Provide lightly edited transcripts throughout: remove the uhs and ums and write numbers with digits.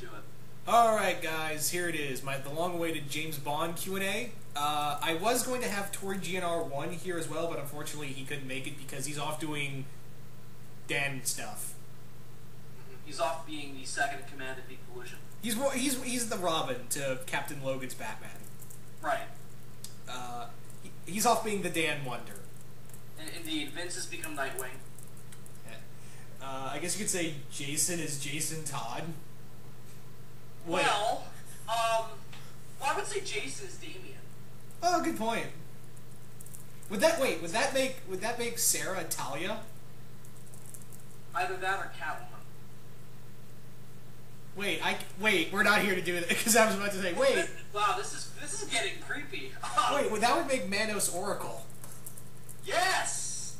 to it. Alright guys, here it is, the long-awaited James Bond Q&A. I was going to have Tori GNR1 here as well, but unfortunately he couldn't make it because he's off doing Dan stuff. He's off being the second-in-command at Deep Pollution. He's the Robin to Captain Logan's Batman. Right. He's off being the Dan Wonder. Indeed, Vince has become Nightwing. I guess you could say Jason is Jason Todd. Wait. Well, I would say Jason is Damian. Oh, good point. Would that make Sarah Talia? Either that or Catwoman. Wait, we're not here to do that because I was about to say, wait. Wow, this is getting creepy. Wait, that would make Manos Oracle. Yes!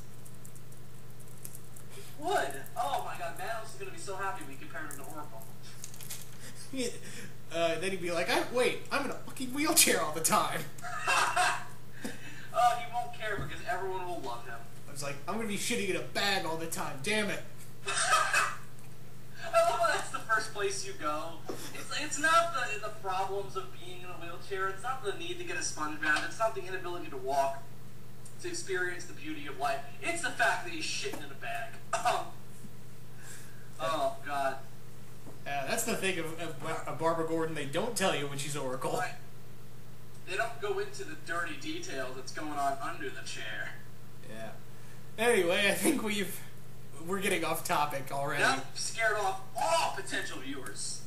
It would. Oh my god, Manos is going to be so happy we compared him to Oracle. Then he'd be like, I'm in a fucking wheelchair all the time. He won't care because everyone will love him. I was like, I'm going to be shitting in a bag all the time, damn it. I love how that's the first place you go. It's not the problems of being in a wheelchair, it's not the need to get a sponge bath, it's not the inability to walk, to experience the beauty of life. It's the fact that he's shitting in a bag. Oh, God. That's the thing of Barbara Gordon, they don't tell you when she's Oracle. Right. They don't go into the dirty details that's going on under the chair. Yeah. Anyway, I think we're getting off topic already. Yep, scared off all potential viewers.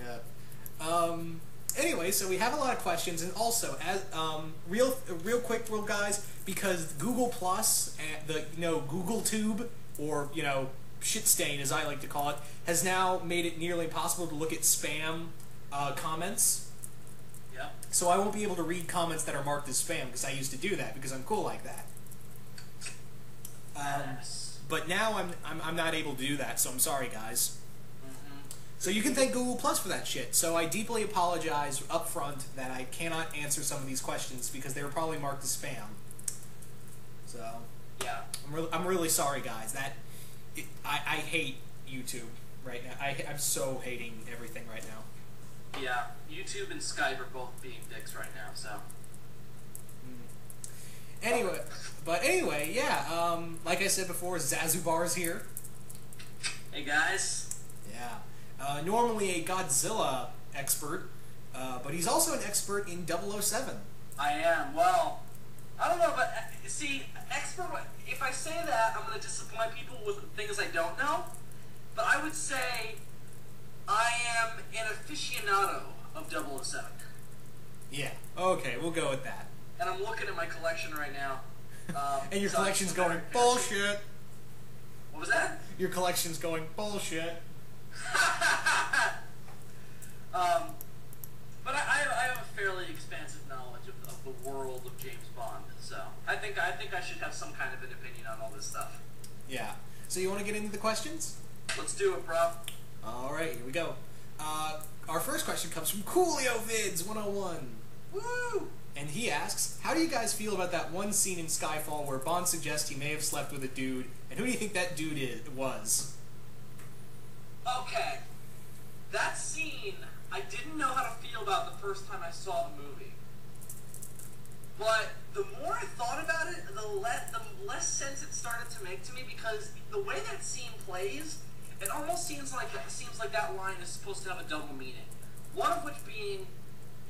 Yeah. Anyway, so we have a lot of questions, and also, as real quick, guys, because Google Plus and Google Tube, or Shitstain as I like to call it, has now made it nearly impossible to look at spam comments. Yeah. So I won't be able to read comments that are marked as spam because I used to do that because I'm cool like that. Yes. But now I'm not able to do that, so I'm sorry, guys. Mm-hmm. So you can thank Google Plus for that shit. So I deeply apologize up front that I cannot answer some of these questions because they were probably marked as spam. So yeah, I'm really sorry, guys. I hate YouTube right now. I'm so hating everything right now. Yeah, YouTube and Skype are both being dicks right now. So. Anyway, yeah, like I said before, ZazuBaar's here. Hey, guys. Yeah. Normally a Godzilla expert, but he's also an expert in 007. I am. Well, I don't know, but see, if I say that, I'm going to disappoint people with things I don't know, but I would say I am an aficionado of 007. Yeah. Okay, we'll go with that. And I'm looking at my collection right now. And your collection's going bullshit. What was that? Your collection's going bullshit. But I have a fairly expansive knowledge of the world of James Bond, so I think I should have some kind of an opinion on all this stuff. Yeah. So you want to get into the questions? Let's do it, bro. All right, here we go. Our first question comes from Coolio Vids 101. Woo! And he asks, how do you guys feel about that one scene in Skyfall where Bond suggests he may have slept with a dude, and who do you think that dude was? Okay. That scene, I didn't know how to feel about the first time I saw the movie. But the more I thought about it, the less sense it started to make to me, because the way that scene plays, it almost seems like that line is supposed to have a double meaning. One of which being,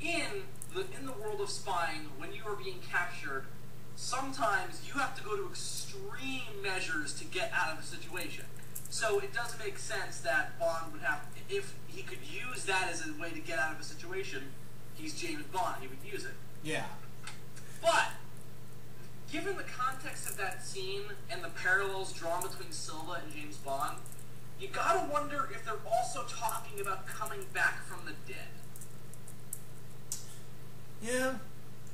in the world of spying, when you are being captured, sometimes you have to go to extreme measures to get out of a situation. So it does make sense that Bond would have, if he could use that as a way to get out of a situation, he's James Bond, he would use it. Yeah. But, given the context of that scene and the parallels drawn between Silva and James Bond, you gotta wonder if they're also talking about coming back from the dead. Yeah.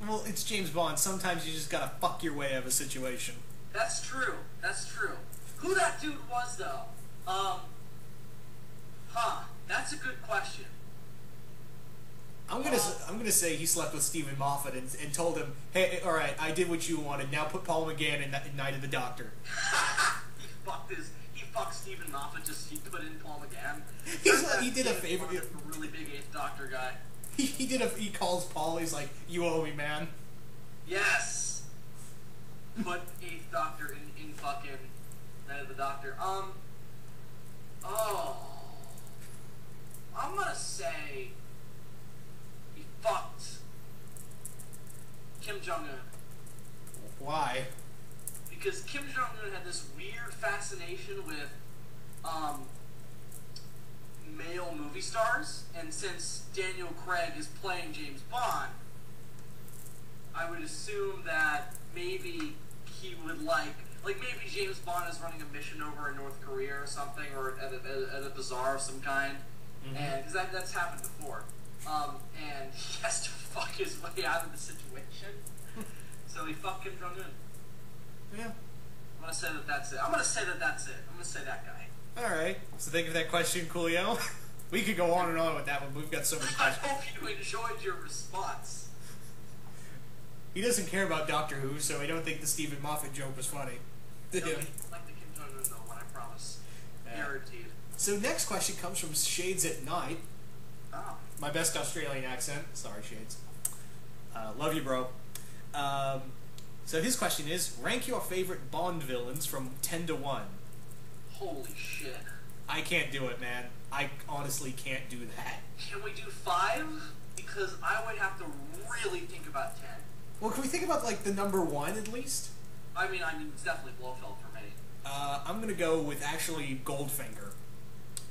Well, it's James Bond. Sometimes you just gotta fuck your way out of a situation. That's true. That's true. Who that dude was, though? That's a good question. I'm gonna say he slept with Stephen Moffat and told him, hey, all right, I did what you wanted. Now put Paul McGann in Night of the Doctor. He fucked Stephen Moffat just he put in Paul McGann. He's he did a favor. A really big Eighth Doctor guy. He calls Paul. He's like, "You owe me, man." Yes. Put Eighth Doctor in fucking Night of the Doctor. Oh, I'm gonna say he fucked Kim Jong-un. Why? Because Kim Jong-un had this weird fascination with male movie stars, and since Daniel Craig is playing James Bond, I would assume that maybe he would like maybe James Bond is running a mission over in North Korea or something, or at a bazaar of some kind, and because that's happened before, and he has to fuck his way out of the situation, so he fucked Kim Jong-un. Yeah. I'm gonna say that's it. I'm gonna say that guy. Alright, so thank you for that question, Coolio. We could go on and on with that one, but we've got so many questions. I hope you enjoyed your response. He doesn't care about Doctor Who, so I don't think the Stephen Moffat joke was funny. No, like the Kim Jong-un though, one, I promise. Yeah. Guaranteed. So next question comes from Shades at Night. Oh. My best Australian accent. Sorry, Shades. Love you, bro. So his question is, rank your favorite Bond villains from 10 to 1. Holy shit. I can't do it, man. I honestly can't do that. Can we do 5? Because I would have to really think about 10. Well, can we think about, like, the number 1 at least? I mean, it's definitely Blofeld for me. I'm gonna go with, actually, Goldfinger.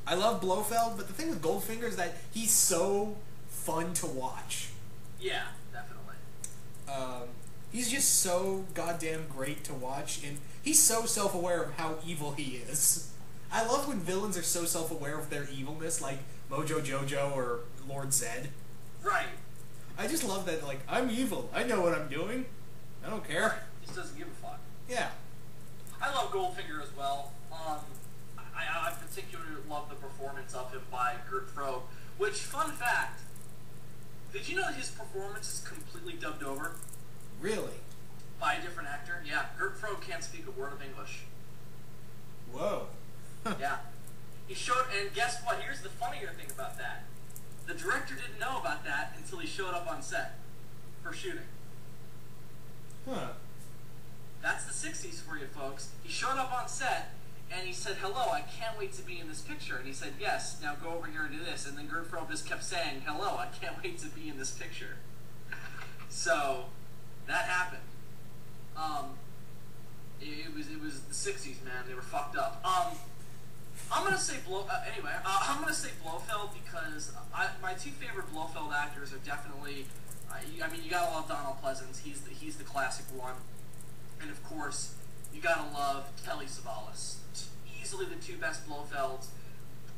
I love Blofeld, but the thing with Goldfinger is that he's so fun to watch. Yeah, definitely. He's just so goddamn great to watch, and he's so self-aware of how evil he is. I love when villains are so self-aware of their evilness, like Mojo Jojo or Lord Zed. Right. I just love that, like, I'm evil. I know what I'm doing. I don't care. He just doesn't give a fuck. Yeah. I love Goldfinger as well. I particularly love the performance of him by Gert Frobe, which, fun fact, did you know that his performance is completely dubbed over? Really? By a different actor? Yeah, Gert Frobe can't speak a word of English. Whoa. Yeah. He showed, and guess what? Here's the funnier thing about that. The director didn't know about that until he showed up on set for shooting. Huh. That's the 60s for you folks. He showed up on set, and he said, hello, I can't wait to be in this picture. And he said, yes, now go over here and do this. And then Gert Frobe just kept saying, hello, I can't wait to be in this picture. So, that happened. It was the 60s, man. They were fucked up. I'm gonna say I'm gonna say Blofeld because my two favorite Blofeld actors are definitely. I mean, you gotta love Donald Pleasance. He's the classic one, and of course, you gotta love Telly Savalas. Easily the two best Blofelds.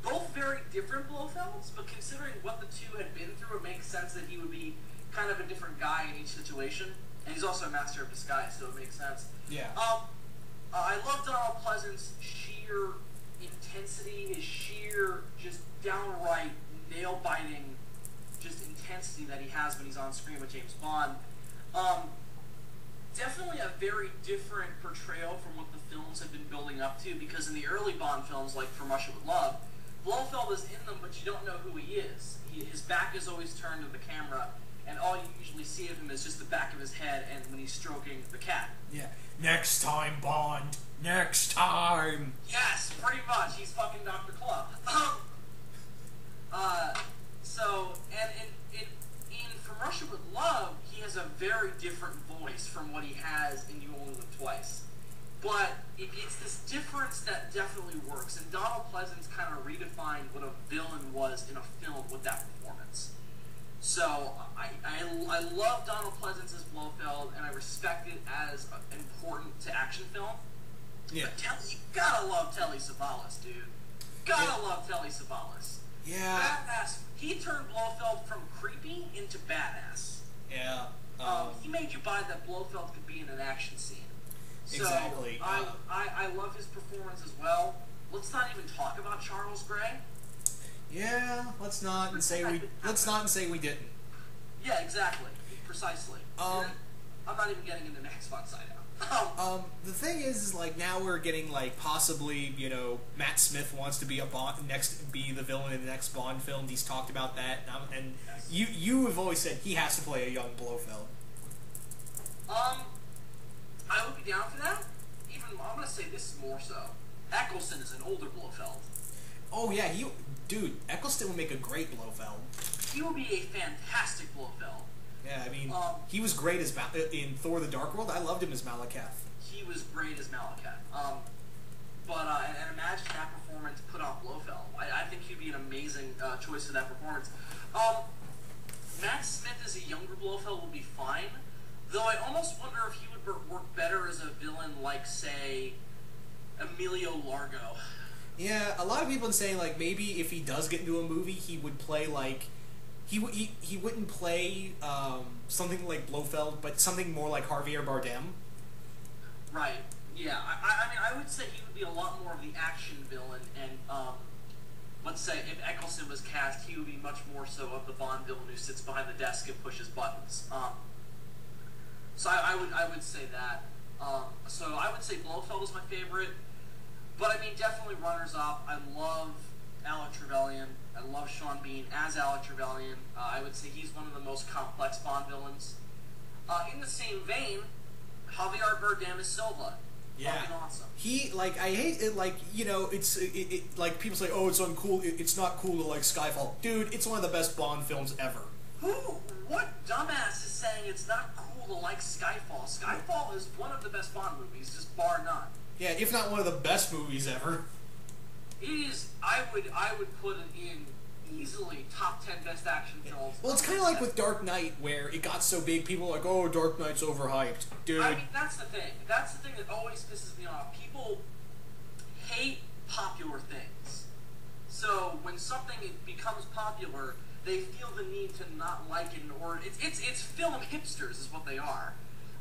Both very different Blofelds, but considering what the two had been through, it makes sense that he would be kind of a different guy in each situation. And he's also a master of disguise, so it makes sense. Yeah. I love Donald Pleasance's sheer intensity, his sheer, just downright nail-biting, just intensity that he has when he's on screen with James Bond. Definitely a very different portrayal from what the films have been building up to, because in the early Bond films, like From Russia with Love, Blofeld is in them, but you don't know who he is. His back is always turned to the camera, and all you usually see of him is just the back of his head and when he's stroking the cat. Yeah. Next time, Bond. Next time. Yes, pretty much. He's fucking Dr. Club. In From Russia with Love, he has a very different voice from what he has in You Only Live Twice. But it's this difference that definitely works, and Donald Pleasance kind of redefined what a villain was in a film with that performance. So I love Donald Pleasance as Blofeld, and I respect it as important to action film. Yeah. But you gotta love Telly Savalas, dude. Gotta love Telly Savalas. Yeah. Badass. He turned Blofeld from creepy into badass. Yeah. He made you buy that Blofeld could be in an action scene. So Exactly. I love his performance as well. Let's not even talk about Charles Gray. Yeah. Let's not say we didn't. Yeah, exactly. Precisely. I'm not even getting into Max von Sydow. The thing is, like, now we're getting, like, possibly, you know, Matt Smith wants to be be the villain in the next Bond film. He's talked about that, and Yes. you have always said he has to play a young Blofeld. I would be down for that. Even, I'm gonna say this more so. Eccleston is an older Blofeld. Oh yeah, dude, Eccleston would make a great Blofeld. He would be a fantastic Blofeld. Yeah, I mean, he was great as in Thor: The Dark World. I loved him as Malekith. He was great as Malekith. And imagine that performance put on Blofeld. I think he'd be an amazing choice for that performance. Matt Smith as a younger Blofeld would be fine, though I almost wonder if he would work better as a villain like, say, Emilio Largo. Yeah, a lot of people are saying, like, maybe if he does get into a movie, he would play, like, he wouldn't play something like Blofeld, but something more like Javier Bardem. Right. Yeah. I mean, I would say he would be a lot more of the action villain, and let's say if Eccleston was cast, he would be much more so of the Bond villain who sits behind the desk and pushes buttons. So I would say that. So I would say Blofeld is my favorite, but I mean, definitely runners up. I love Alec Trevelyan. I love Sean Bean as Alec Trevelyan. I would say he's one of the most complex Bond villains. In the same vein, Javier Bardem is Silva. Yeah, fucking awesome. He, like, I hate it, like, you know, like, people say, oh, it's uncool, it's not cool to like Skyfall. Dude, it's one of the best Bond films ever. What dumbass is saying it's not cool to like Skyfall? Skyfall is one of the best Bond movies, just bar none. Yeah, if not one of the best movies ever. It is, I would put it in easily top 10 best action films. Well, it's kind of like with Dark Knight, where it got so big, people are like, oh, Dark Knight's overhyped. Dude. I mean, that's the thing. That's the thing that always pisses me off. People hate popular things. So when something becomes popular, they feel the need to not like it, or it's film hipsters is what they are.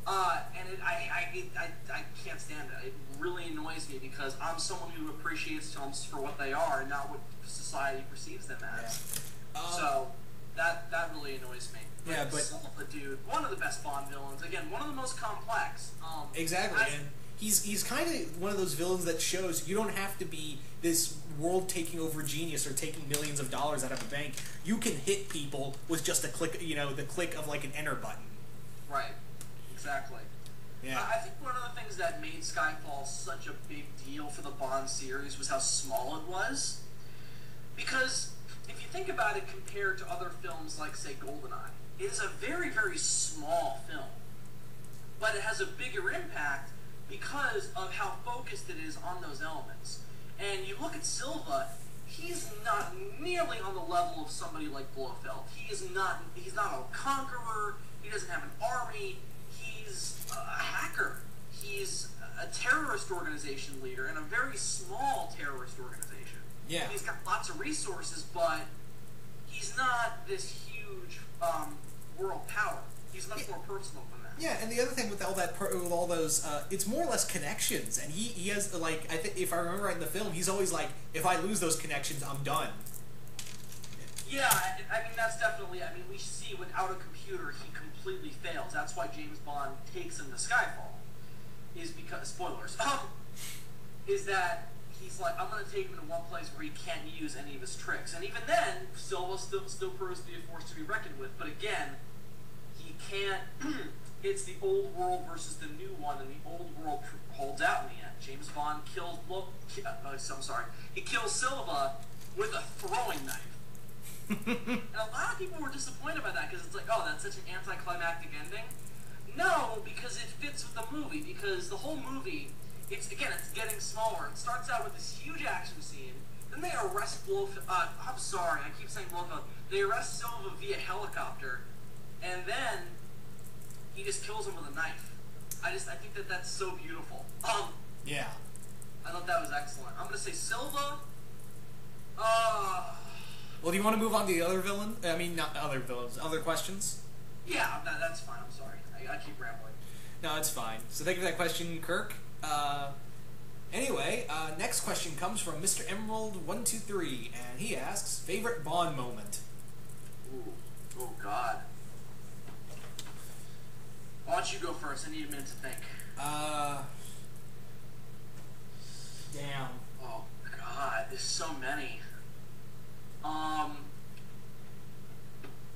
And I can't stand it. It really annoys me because I'm someone who appreciates films for what they are and not what society perceives them as. Yeah. So that really annoys me. Yeah, but Silva, dude, one of the best Bond villains. Again, one of the most complex. Exactly, and he's kind of one of those villains that shows you don't have to be this world-taking over genius or taking millions of dollars out of a bank. You can hit people with just a click, you know, the click of like an enter button. Right. Exactly. Yeah. I think one of the things that made Skyfall such a big deal for the Bond series was how small it was. Because if you think about it compared to other films like, say, GoldenEye, it is a very, very small film. But it has a bigger impact because of how focused it is on those elements. And you look at Silva, he's not nearly on the level of somebody like Blofeld. He's not a conqueror, he doesn't have an army, he's a hacker. He's a terrorist organization leader and a very small terrorist organization. Yeah. He's got lots of resources, but he's not this huge world power. He's much more personal than that. Yeah, and the other thing with all that, with all those, it's more or less connections, and he has, like, I think if I remember right in the film, he's always like, if I lose those connections, I'm done. Yeah, I mean that's definitely. I mean we see without a computer he completely fails. That's why James Bond takes him to Skyfall. Is because spoilers. Is that he's like, I'm going to take him to one place where he can't use any of his tricks, and even then, Silva still proves to be a force to be reckoned with. But again, he can't. It's the old world versus the new one, and the old world holds out in the end. James Bond kills. I'm sorry. He kills Silva with a throwing knife. And a lot of people were disappointed by that because it's like, oh, that's such an anticlimactic ending. No, because it fits with the movie. Because the whole movie, it's getting smaller. It starts out with this huge action scene. Then they arrest Blofeld. I'm sorry, I keep saying Blofeld. They arrest Silva via helicopter, and then he just kills him with a knife. I think that's so beautiful. Yeah. I thought that was excellent. I'm gonna say Silva. Well, do you want to move on to the other villain? I mean, not other villains. Other questions? Yeah, that's fine. I'm sorry. I keep rambling. No, it's fine. So thank you for that question, Kirk. Anyway, next question comes from Mr. Emerald123, and he asks, favorite Bond moment? Ooh. Oh, God. Why don't you go first? I need a minute to think. Damn. Oh God, there's so many. I'll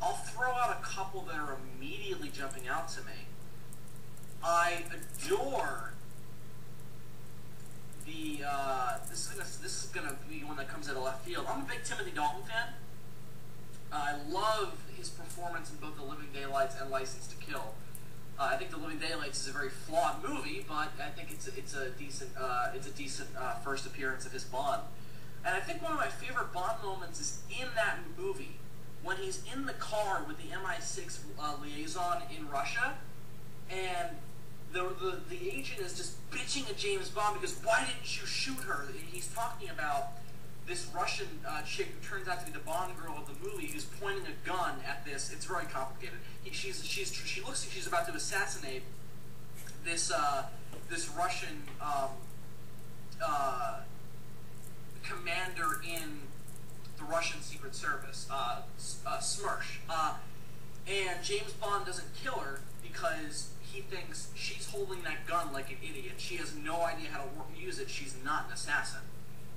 throw out a couple that are immediately jumping out to me. I adore the. This is gonna be one that comes out of left field. I'm a big Timothy Dalton fan. I love his performance in both The Living Daylights and License to Kill. I think The Living Daylights is a very flawed movie, but I think it's a decent first appearance of his Bond. And I think one of my favorite Bond moments is in that movie when he's in the car with the MI6 liaison in Russia, and the agent is just bitching at James Bond because why didn't you shoot her? He's talking about this Russian chick who turns out to be the Bond girl of the movie who's pointing a gun at this. It's very complicated. She looks like she's about to assassinate this Russian commander in the Russian Secret Service, Smersh. And James Bond doesn't kill her because he thinks she's holding that gun like an idiot. She has no idea how to use it. She's not an assassin.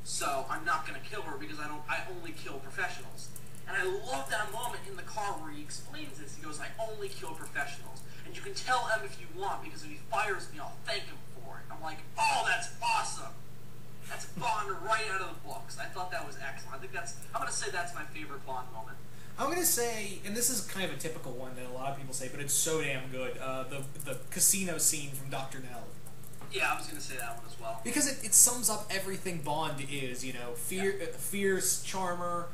So I'm not going to kill her because I only kill professionals. And I love that moment in the car where he explains this. He goes, I only kill professionals. And you can tell him if you want, because if he fires me, I'll thank him for it. I'm like, oh, that's awesome. That's Bond right out of the books. I thought that was excellent. I'm going to say that's my favorite Bond moment. I'm going to say, and this is kind of a typical one that a lot of people say, but it's so damn good, the casino scene from Dr. No. Yeah, I was going to say that one as well. Because it sums up everything Bond is, fierce, charmer,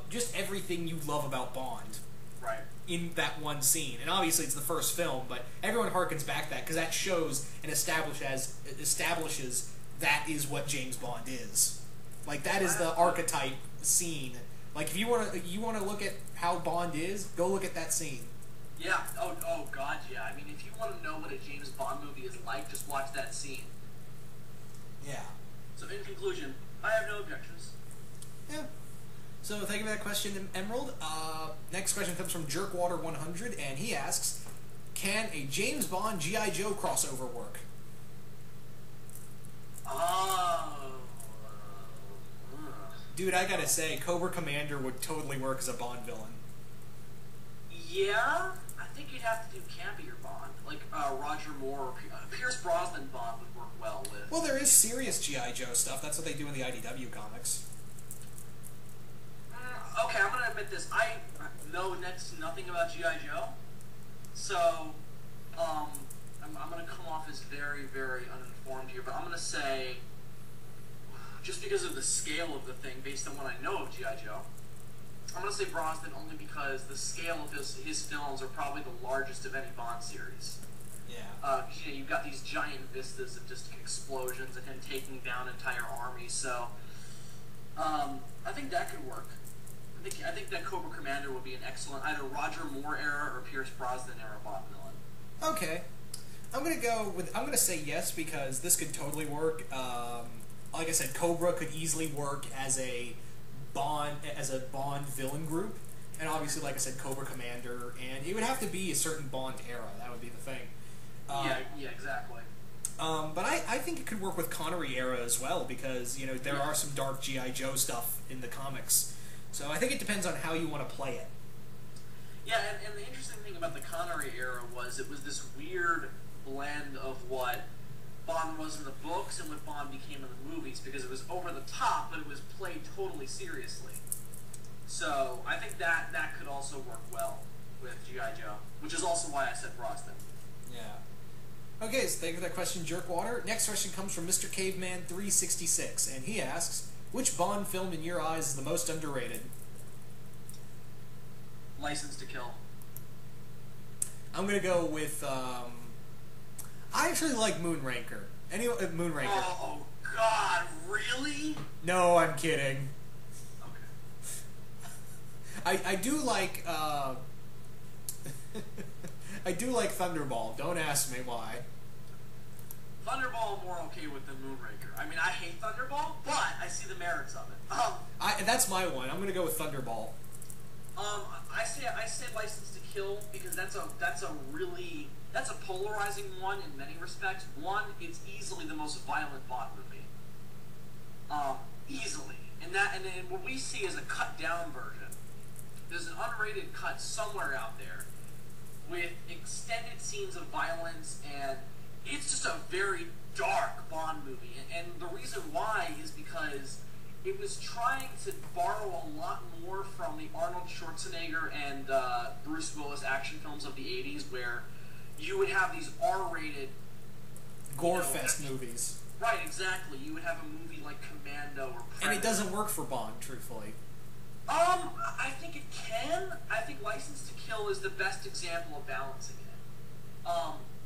just everything you love about Bond. Right. In that one scene. And obviously it's the first film, but everyone harkens back to that because that shows and establishes that is what James Bond is. Like, that is the archetype scene. Like, if you want to look at how Bond is, go look at that scene. Yeah. Oh God, yeah. I mean, if you want to know what a James Bond movie is like, just watch that scene. Yeah. So, in conclusion, I have no objections. Yeah. So, thank you for that question, Emerald. Next question comes from Jerkwater100, and he asks, can a James Bond G.I. Joe crossover work? Dude, I gotta say, Cobra Commander would totally work as a Bond villain. Yeah, I think you'd have to do campier Bond, like Roger Moore or Pierce Brosnan Bond would work well with. Well, there is serious G.I. Joe stuff. That's what they do in the IDW comics. Okay, I'm gonna admit this. I know next to nothing about G.I. Joe, so I'm gonna come off as very, very uninformed here. But I'm gonna say, just because of the scale of the thing, based on what I know of G.I. Joe, I'm going to say Brosnan only because the scale of his films are probably the largest of any Bond series. Yeah. You've got these giant vistas of just explosions and him taking down entire armies, so I think that could work. I think that Cobra Commander would be an excellent either Roger Moore era or Pierce Brosnan era Bond villain. Okay. I'm going to say yes because this could totally work. Like I said, Cobra could easily work as a Bond villain group, and obviously, like I said, Cobra Commander, and it would have to be a certain Bond era. That would be the thing. Yeah, exactly. But I think it could work with Connery era as well because there are some dark G.I. Joe stuff in the comics. So I think it depends on how you want to play it. Yeah, and the interesting thing about the Connery era was it was this weird blend of what Bond was in the books and what Bond became in the movies, because it was over the top, but it was played totally seriously. So I think that could also work well with G.I. Joe, which is also why I said Brosnan. Yeah. Okay, so thank you for that question, Jerkwater. Next question comes from Mr. Caveman 366, and he asks, which Bond film in your eyes is the most underrated? License to Kill. I'm gonna go with I actually like Moonraker. Moonraker. Oh God, really? No, I'm kidding. Okay. I do like I do like Thunderball. Don't ask me why. Thunderball I'm more okay with than Moonraker. I mean, I hate Thunderball, but I see the merits of it. That's my one. I'm gonna go with Thunderball. I say License to Kill because that's a polarizing one in many respects. One, it's easily the most violent Bond movie. Easily. And what we see is a cut down version. There's an unrated cut somewhere out there with extended scenes of violence, and it's just a very dark Bond movie. And the reason why is because it was trying to borrow a lot more from the Arnold Schwarzenegger and Bruce Willis action films of the 80s, where you would have these R-rated gore-fest movies. Right, exactly. You would have a movie like Commando or Predator. And it doesn't work for Bond, truthfully. I think it can. I think License to Kill is the best example of balancing it.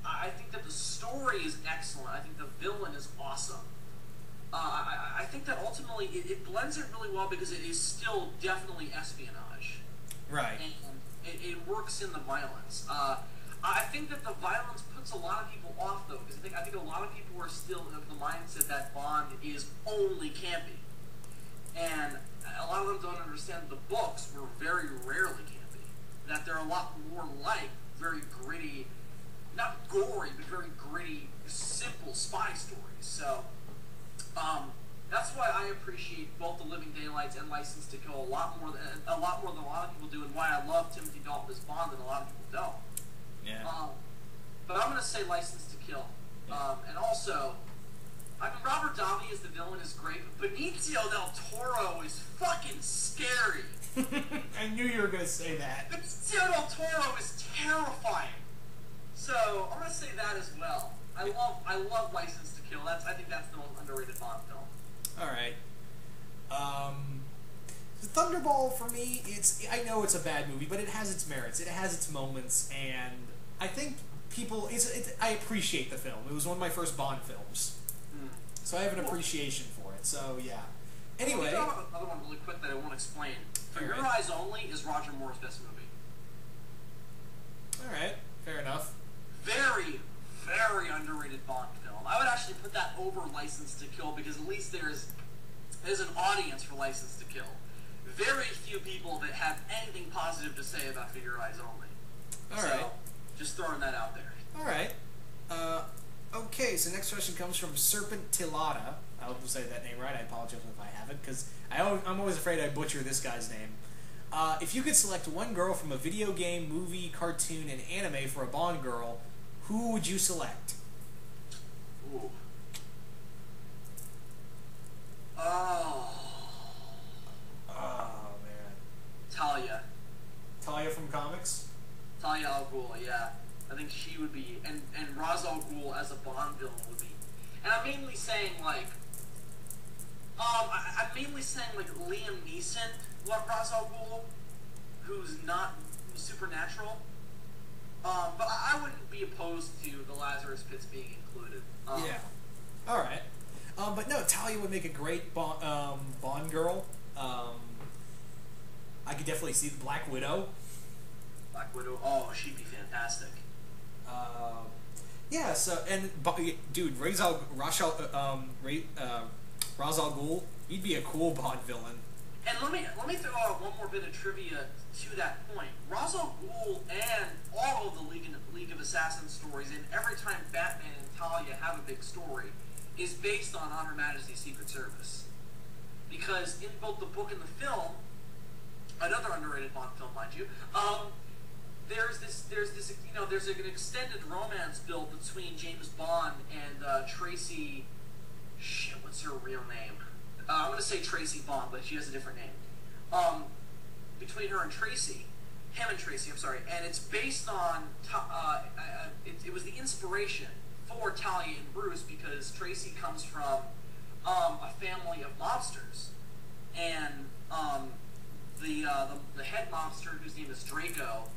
I think that the story is excellent. I think the villain is awesome. I think that ultimately it blends it really well because it is still definitely espionage. Right. And it works in the violence. I think that the violence puts a lot of people off, though, because I think a lot of people are still of the mindset that Bond is only campy. And a lot of them don't understand the books were very rarely campy. That they're a lot more like very gritty, not gory, but very gritty, simple spy stories. So, that's why I appreciate both The Living Daylights and License to Kill a lot more than a lot of people do, and why I love Timothy Dalton as Bond and a lot of people don't. Yeah. But I'm gonna say License to Kill. And also, I mean, Robert Davi as the villain is great, but Benicio del Toro is fucking scary. I knew you were gonna say that. Benicio del Toro is terrifying. So I'm gonna say that as well. I love License to Kill. I think that's the most underrated Bond film. All right. Thunderball for me, I know it's a bad movie, but it has its merits. It has its moments, and I think people. I appreciate the film. It was one of my first Bond films, so I have an appreciation for it. So yeah. Anyway, another one really quick that I won't explain. For Your Eyes Only is Roger Moore's best movie. All right, fair enough. Very, very underrated Bond film. I would actually put that over License to Kill because at least there's an audience for License to Kill. Very few people that have anything positive to say about For Your Eyes Only. All right. So, just throwing that out there. All right. Okay, so next question comes from Serpent Tilada. I hope I say that name right. I apologize if I haven't, because I'm always afraid I butcher this guy's name. If you could select one girl from a video game, movie, cartoon, and anime for a Bond girl, who would you select? Ooh. Oh, man. Talia. Talia from comics? Talia al Ghul, yeah. I think she would be, and Ra's al Ghul as a Bond villain would be. And I'm mainly saying, like, I'm mainly saying, like, Liam Neeson, Ra's al Ghul, who's not supernatural. But I wouldn't be opposed to the Lazarus Pits being included. Yeah. All right. But no, Talia would make a great Bond girl. I could definitely see the Black Widow. Black Widow. Oh, she'd be fantastic. Yeah. So dude, Ra's al Ghul, he'd be a cool Bond villain. And let me throw out one more bit of trivia to that point. Ra's al Ghul and all of the League of Assassins stories, and every time Batman and Talia have a big story, is based on Her Majesty's Secret Service. Because in both the book and the film, another underrated Bond film, mind you, there's an extended romance built between James Bond and Tracy. Shit, what's her real name? I'm going to say Tracy Bond, but she has a different name. Between her and Tracy, him and Tracy, I'm sorry, and it's based on, it was the inspiration for Talia and Bruce because Tracy comes from a family of mobsters, and the head mobster, whose name is Draco,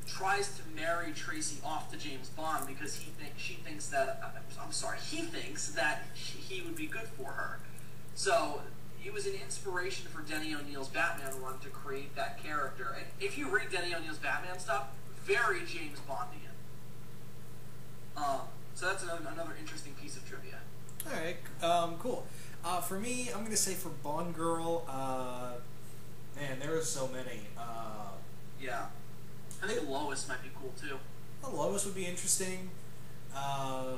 tries to marry Tracy off to James Bond because he thinks that he would be good for her. So it was an inspiration for Denny O'Neil's Batman run to create that character. And if you read Denny O'Neil's Batman stuff, very James Bondian. So that's another interesting piece of trivia. All right, cool. For me, I'm gonna say for Bond girl, man, there's so many. Yeah. I think Lois might be cool too. Lois would be interesting. I'm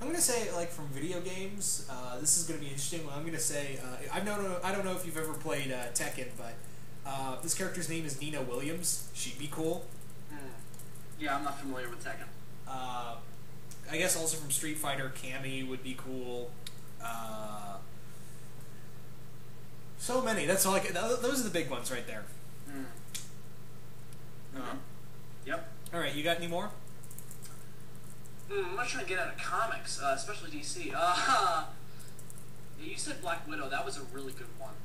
gonna say, like, from video games, this is gonna be interesting. Well, I'm gonna say, I don't know if you've ever played Tekken, but this character's name is Nina Williams. She'd be cool. Yeah, I'm not familiar with Tekken. I guess also from Street Fighter, Cammy would be cool. So many. That's all. Those are the big ones right there. Yep. All right, you got any more? I'm not trying to get out of comics, especially DC. You said Black Widow. That was a really good one.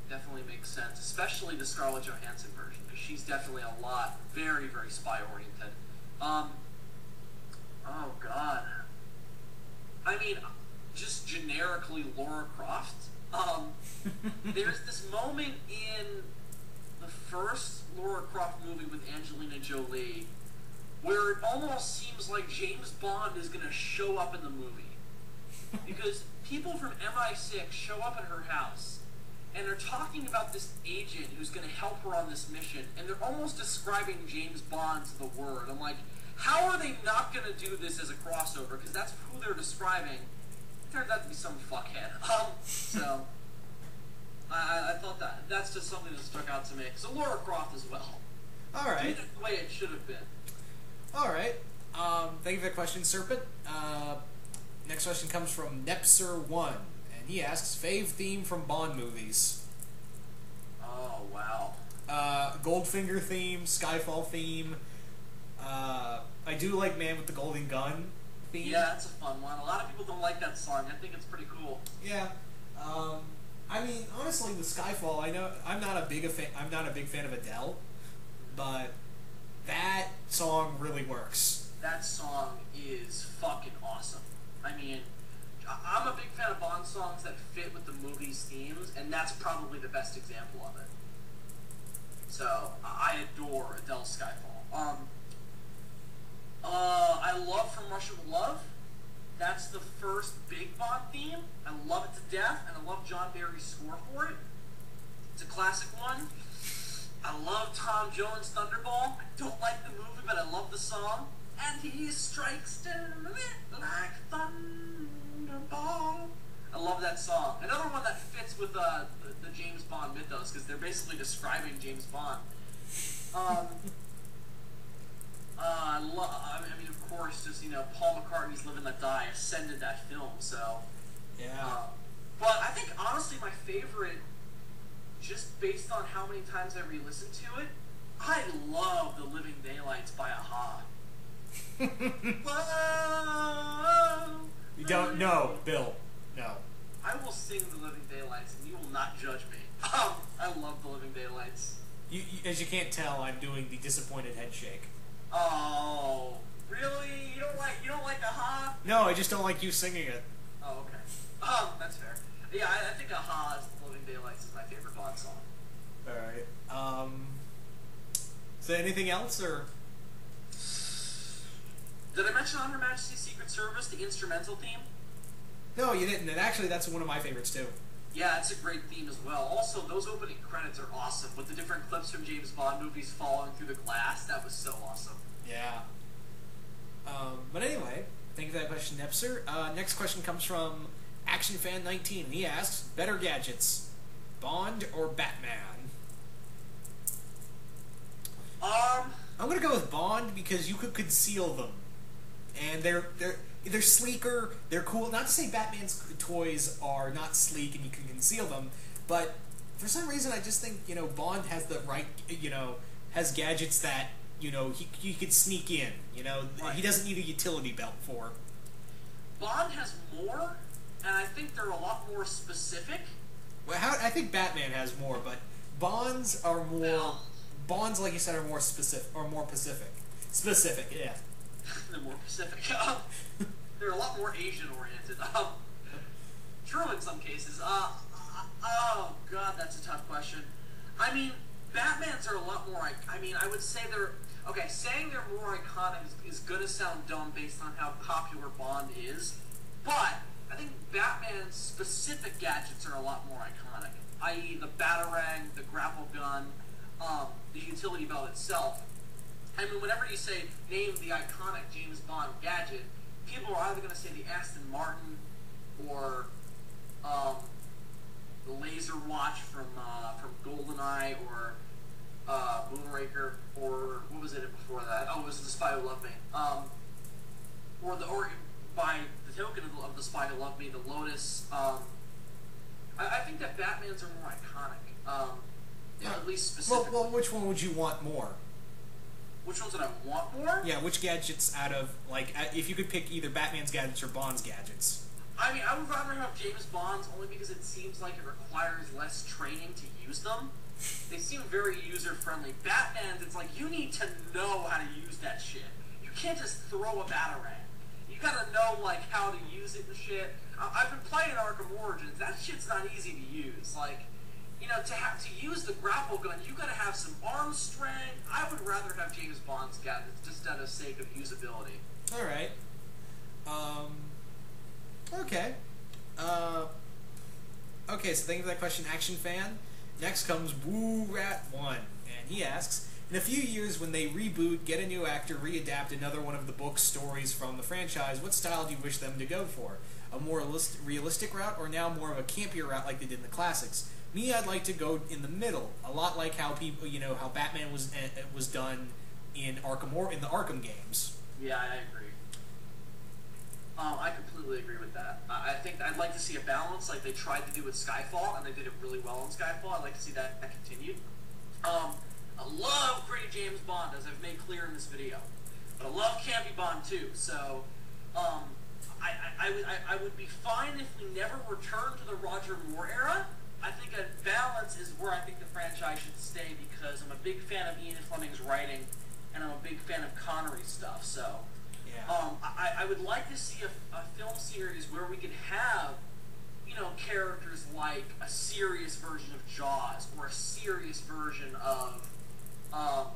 Definitely makes sense, especially the Scarlett Johansson version, because she's definitely a lot, very, very spy-oriented. Oh, God. I mean, just generically Lara Croft. There's this moment in the first Lara Croft movie with Angelina Jolie where it almost seems like James Bond is going to show up in the movie. Because people from MI6 show up at her house, and they're talking about this agent who's going to help her on this mission, and they're almost describing James Bond to the word. I'm like, how are they not going to do this as a crossover? Because that's who they're describing. It turns out to be some fuckhead. So, I thought that's just something that stuck out to me. So Lara Croft as well. All right. Did it the way it should have been. All right. Thank you for the question, Serpent. Next question comes from Nepser1, and he asks, fave theme from Bond movies. Oh, wow. Goldfinger theme, Skyfall theme. I do like Man with the Golden Gun theme. Yeah, that's a fun one. A lot of people don't like that song. I think it's pretty cool. Yeah. I mean, honestly, with Skyfall, I know I'm not a big fan of Adele, but that song really works. That song is fucking awesome. I mean, I'm a big fan of Bond songs that fit with the movie's themes, and that's probably the best example of it. So, I adore Adele's Skyfall. I love From Russia with Love. That's the first big Bond theme. I love it to death, and I love John Barry's score for it. It's a classic one. I love Tom Jones' Thunderball. I don't like the movie, but I love the song. And he strikes down like Thunderball. I love that song. Another one that fits with the James Bond mythos, because they're basically describing James Bond. I mean, of course, just, Paul McCartney's Live and Let Die ascended that film, so. Yeah. But I think, honestly, my favorite, just based on how many times I re-listened to it, I love The Living Daylights by A-ha. Whoa, you don't know, Bill. No. I will sing The Living Daylights, and you will not judge me. I love The Living Daylights. As you can't tell, I'm doing the disappointed head shake. Oh, really? You don't like A-ha? No, I just don't like you singing it. Oh, okay. That's fair. Yeah, I think A-ha's The Living Daylights is my favorite Bond song. All right. Is there anything else, or? Did I mention On Her Majesty's Secret Service, the instrumental theme? No, you didn't. And actually, that's one of my favorites too. Yeah, it's a great theme as well. Also, those opening credits are awesome, with the different clips from James Bond movies falling through the glass. That was so awesome. Yeah. But anyway, thank you for that question, Nepser. Next question comes from ActionFan19. He asks, better gadgets, Bond or Batman? I'm gonna go with Bond because you could conceal them, and they're sleeker, they're cool. Not to say Batman's toys are not sleek and you can conceal them, but for some reason I just think Bond has the right has gadgets that he could sneak in. Right. He doesn't need a utility belt for. Bond has more, and I think they're a lot more specific. Well, I think Batman has more, but Bonds are more. Well, Bonds, like you said, are more specific. Specific, yeah. They're more Pacific. They're a lot more Asian-oriented. True in some cases. Oh, God, that's a tough question. I mean, Batman's are a lot more... I would say they're... Okay, saying they're more iconic is gonna sound dumb based on how popular Bond is, but I think Batman's specific gadgets are a lot more iconic, i.e. the Batarang, the grapple gun, the utility belt itself. I mean, whenever you say, name the iconic James Bond gadget, people are either going to say the Aston Martin or the laser watch from GoldenEye or Moonraker, or what was it before that? Oh, it was The Spy Who Loved Me. Or by the token of The Spy Who Loved Me, the Lotus. I think that Batman's are more iconic. Yeah. At least specifically. Well, which one would you want more? Which ones would I want more? Yeah, which gadgets out of, like, if you could pick either Batman's gadgets or Bond's gadgets? I mean, I would rather have James Bond's only because it seems like it requires less training to use them. They seem very user-friendly. Batman's, it's like, you need to know how to use that shit. You can't just throw a Batarang. You gotta know, like, how to use it and shit. I've been playing Arkham Origins. That shit's not easy to use. Like, you know, to use the grapple gun, you gotta have some arm strength. I would rather have James Bond's gadgets just out of sake of usability. Alright. Okay. Okay, so thank you for that question, Action Fan. Next comes Woo Rat 1, and he asks, in a few years when they reboot, get a new actor, readapt another one of the book stories from the franchise, what style do you wish them to go for? A more realistic route, or now more of a campier route like they did in the classics? Me, I'd like to go in the middle, a lot like how people, you know, how Batman was done in in the Arkham games. Yeah, I agree. I completely agree with that. I think I'd like to see a balance, like they tried to do with Skyfall, and they did it really well in Skyfall. I'd like to see that continued. I love pretty James Bond, as I've made clear in this video, but I love campy Bond too. So, I would be fine if we never return to the Roger Moore era. I think a balance is where I think the franchise should stay because I'm a big fan of Ian Fleming's writing, and I'm a big fan of Connery's stuff. So, yeah. I would like to see a film series where we could have, you know, characters like a serious version of Jaws or a serious version of, oh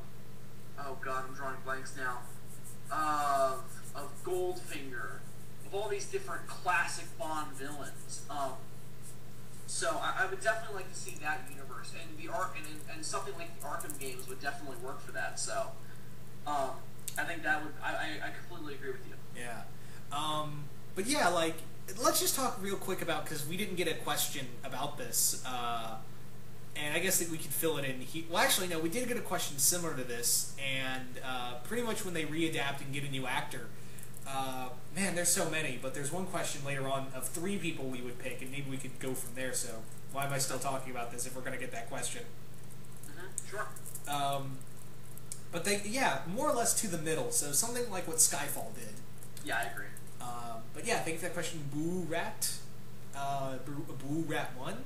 god, I'm drawing blanks now, of Goldfinger, of all these different classic Bond villains. So I would definitely like to see that universe, and the and something like the Arkham games would definitely work for that. So, I think that would I completely agree with you. Yeah, but yeah, like let's just talk real quick about because we didn't get a question about this, and I guess that we could fill it in. Well, actually, no, we did get a question similar to this, and pretty much when they readapt and get a new actor. Man, there's so many, but there's one question later on of 3 people we would pick, and maybe we could go from there, so why am I still talking about this if we're going to get that question? Sure. But they, yeah, more or less to the middle, so something like what Skyfall did. Yeah, I agree. But yeah, thank you for that question, Boo Rat 1.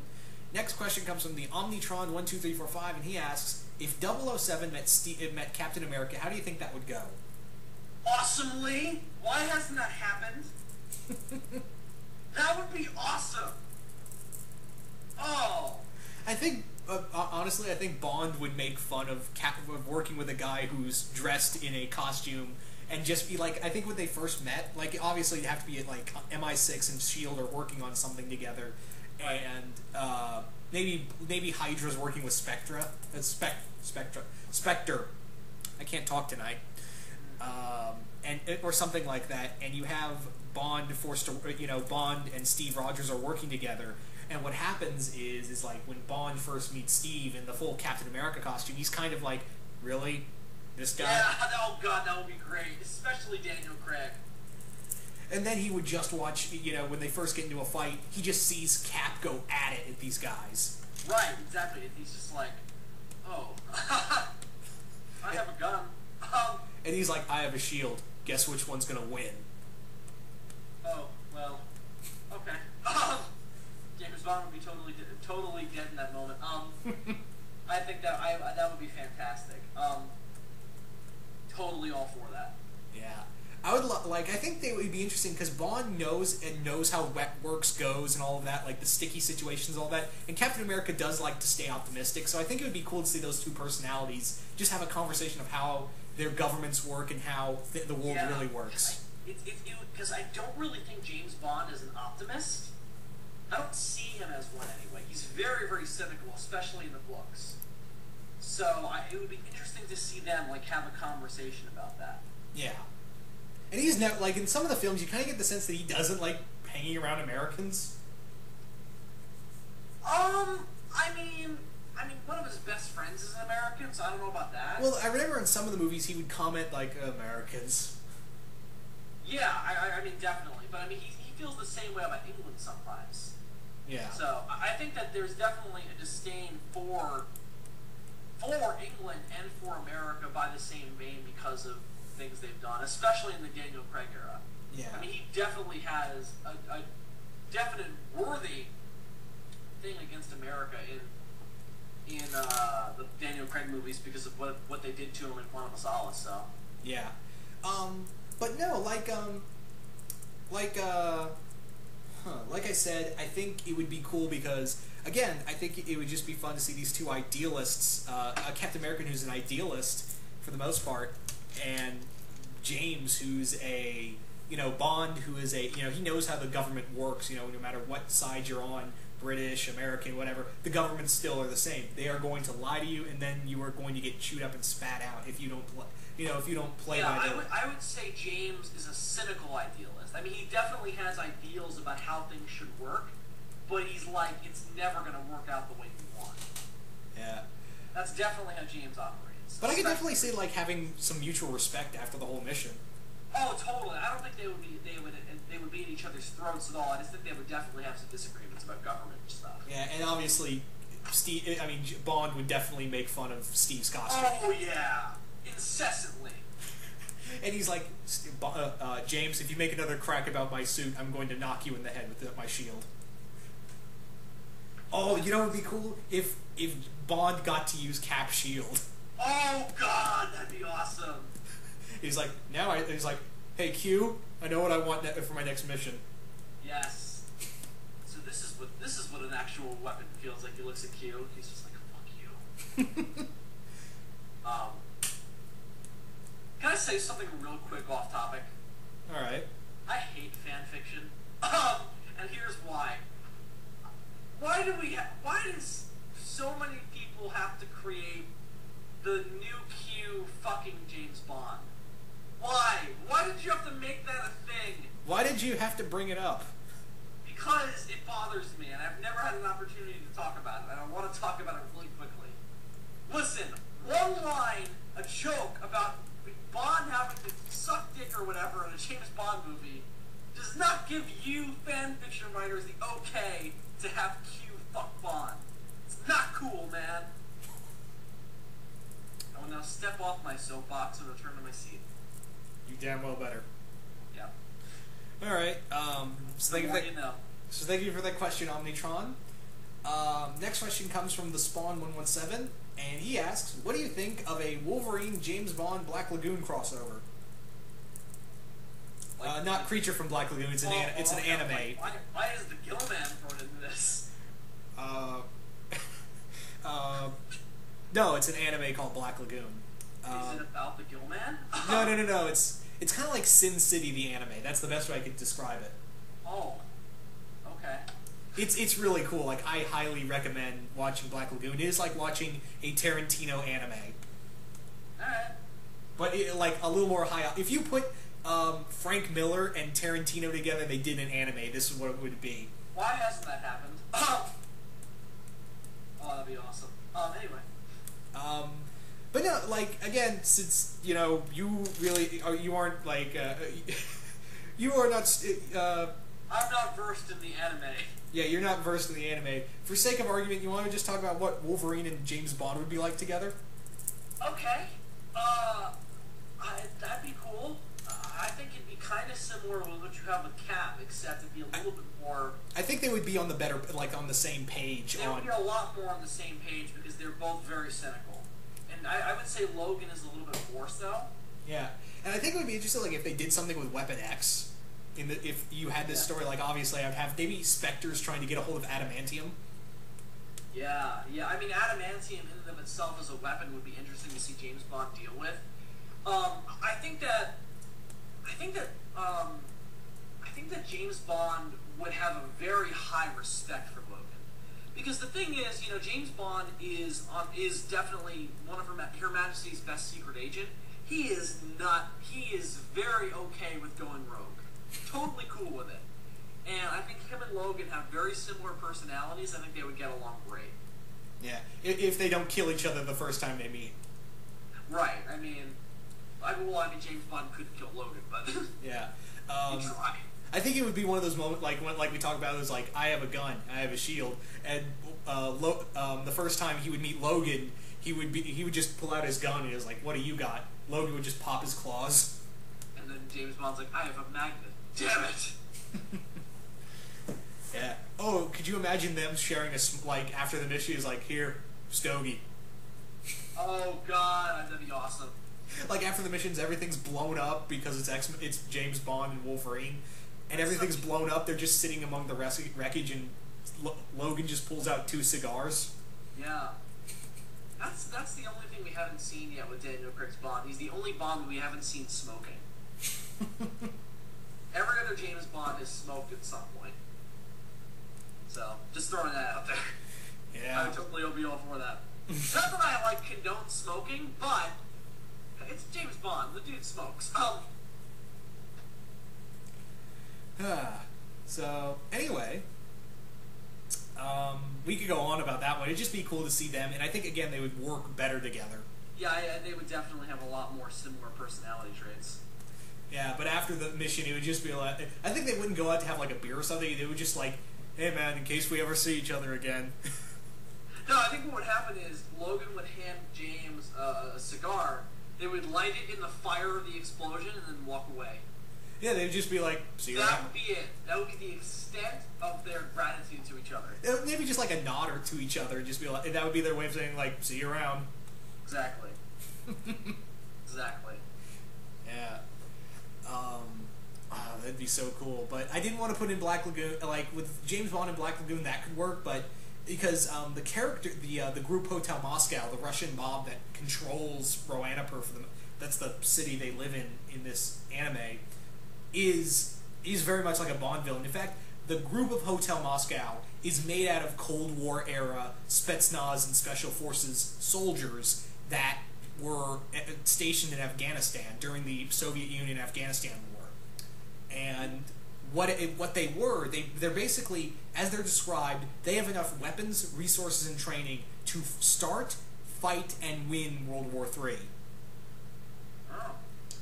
Next question comes from the Omnitron12345, and he asks, if 007 met Captain America, how do you think that would go? Awesomely! Why hasn't that happened? That would be awesome! Oh! I think, honestly, I think Bond would make fun of working with a guy who's dressed in a costume and just be like, I think when they first met, like, obviously you have to be at, like, MI6 and S.H.I.E.L.D. are working on something together, right. And, maybe Hydra's working with Spectre. Spectre. I can't talk tonight. Or something like that, and you have Bond Bond and Steve Rogers are working together, and what happens is like when Bond first meets Steve in the full Captain America costume, he's kind of like, really? This guy? Yeah, oh god, that would be great, especially Daniel Craig. And then he would just watch, when they first get into a fight, he just sees Cap go at it at these guys. Right, exactly, he's just like, oh, I have a gun. And he's like, I have a shield. Guess which one's gonna win? Oh, well, okay. James Bond would be totally dead in that moment. I think that would be fantastic. Totally all for that. Yeah, I would I think they would be interesting because Bond knows how wet works goes and all of that, like the sticky situations, all that. And Captain America does like to stay optimistic, so I think it would be cool to see those 2 personalities just have a conversation of how their governments work and how the world really works. Because I don't really think James Bond is an optimist. I don't see him as one anyway. He's very, very cynical, especially in the books. So it would be interesting to see them like have a conversation about that. Yeah, and he's never like in some of the films you kind of get the sense that he doesn't like hanging around Americans. I mean, one of his best friends is an American, so I don't know about that. Well, I remember in some of the movies he would comment like Americans. Yeah, I mean definitely, but I mean he feels the same way about England sometimes. Yeah. So I think that there's definitely a disdain for England and for America by the same vein because of things they've done, especially in the Daniel Craig era. Yeah. I mean, he definitely has a definite worthy thing against America in the Daniel Craig movies because of what they did to him in Quantum of Solace. So. Yeah. But no, like I said, I think it would be cool because, again, I think it would just be fun to see these two idealists, a Captain American who's an idealist for the most part, and James who's a, Bond who is a, he knows how the government works, no matter what side you're on, British, American, whatever, the governments still are the same. They are going to lie to you, and then you are going to get chewed up and spat out if you don't play by their... I would say James is a cynical idealist. I mean, he definitely has ideals about how things should work, but he's like, it's never going to work out the way you want. Yeah. That's definitely how James operates. But I could definitely see, like, having some mutual respect after the whole mission. Oh, totally. I don't think they would be at each other's throats at all. I just think they would definitely have some disagreements about government and stuff. Yeah, and obviously, Bond would definitely make fun of Steve's costume. Oh, yeah. Incessantly. And he's like, James, if you make another crack about my suit, I'm going to knock you in the head with my shield. Oh, you know what would be cool? If Bond got to use Cap's shield. Oh, God, that'd be awesome. He's like, hey, Q, I know what I want for my next mission. Yes. So this is what an actual weapon feels like. He looks at Q, he's just like, fuck you. Can I say something real quick off topic? Alright. I hate fanfiction. And here's why. Why does so many people have to create the new Q fucking James Bond? Why? Why did you have to make that a thing? Why did you have to bring it up? Because it bothers me, and I've never had an opportunity to talk about it, and I want to talk about it really quickly. Listen, one line, a joke about Bond having to suck dick or whatever in a James Bond movie does not give you fanfiction writers the okay to have Q fuck Bond. It's not cool, man. I will now step off my soapbox and return to my seat. You damn well better. Yeah. Alright, so thank you for that question, Omnitron. Next question comes from the Spawn 117, and he asks, what do you think of a Wolverine James Bond Black Lagoon crossover? Not Creature from Black Lagoon, it's an anime. Why is the Gillman thrown into this? No, it's an anime called Black Lagoon. Is it about the Gillman? No. It's kind of like Sin City, the anime. That's the best way I could describe it. Oh. Okay. It's really cool. Like, I highly recommend watching Black Lagoon. It is like watching a Tarantino anime. Alright. But like a little more high up. If you put Frank Miller and Tarantino together, they did an anime, this is what it would be. Why hasn't that happened? Oh, that'd be awesome. Anyway. But no, like, again, since, you aren't, like, you are not, I'm not versed in the anime. Yeah, you're not versed in the anime. For sake of argument, you want to just talk about what Wolverine and James Bond would be like together? Okay. That'd be cool. I think it'd be kind of similar with what you have with Cap, except it'd be a little bit more... I think they would be on the same page. They would be a lot more on the same page because they're both very cynical. And I would say Logan is a little bit more so. Yeah. And I think it would be interesting, like, if they did something with Weapon X. If you had this story, like, obviously I'd have maybe Spectre's trying to get a hold of adamantium. Yeah. I mean, adamantium in and of itself as a weapon would be interesting to see James Bond deal with. I think that I think that I think that James Bond would have a very high respect for Logan, because the thing is, James Bond is definitely one of Her Majesty's best secret agent. He is not. He is very okay with going rogue. Totally cool with it. And I think him and Logan have very similar personalities. I think they would get along great. Yeah, if they don't kill each other the first time they meet. Right. I mean, James Bond couldn't kill Logan, but yeah, he tried. I think it would be one of those moments, like we talked about, it was like, I have a gun, I have a shield, and the first time he would meet Logan, he would just pull out his gun and he was like, "What do you got?" Logan would just pop his claws. And then James Bond's like, "I have a magnet. Damn it." Yeah. Oh, could you imagine them sharing after the mission? Is like, "Here, stogie." Oh God, that'd be awesome. Like after the missions, everything's blown up because it's James Bond and Wolverine, and everything's blown up. They're just sitting among the wreckage, and Logan just pulls out 2 cigars. Yeah. That's the only thing we haven't seen yet with Daniel Craig's Bond. He's the only Bond we haven't seen smoking. Every other James Bond has smoked at some point. So, just throwing that out there. Yeah. I would totally be all for that. Not that I condone smoking, but it's James Bond. The dude smokes. So anyway, we could go on about that one. It'd just be cool to see them, and I think again they would work better together. Yeah, they would definitely have a lot more similar personality traits. Yeah, but after the mission, it would just be like, I think they wouldn't go out to have like a beer or something. They would just like, "Hey man, in case we ever see each other again." No, I think what would happen is Logan would hand James a cigar. They would light it in the fire of the explosion and then walk away. Yeah, they'd just be like, "See you around." That would be it. That would be the extent of their gratitude to each other. Maybe just like a nod or to each other, just be like, that would be their way of saying like, "See you around." Exactly. Exactly. Yeah. That'd be so cool. But I didn't want to put in Black Lagoon, like with James Bond in Black Lagoon, that could work, but because the character, the group Hotel Moscow, the Russian mob that controls Roanapur for them, that's the city they live in this anime, is very much like a Bond villain. In fact, the group of Hotel Moscow is made out of Cold War era Spetsnaz and Special Forces soldiers that were stationed in Afghanistan during the Soviet Union-Afghanistan War. And what they were, they're basically, as they're described, they have enough weapons, resources, and training to start, fight, and win World War III. Oh.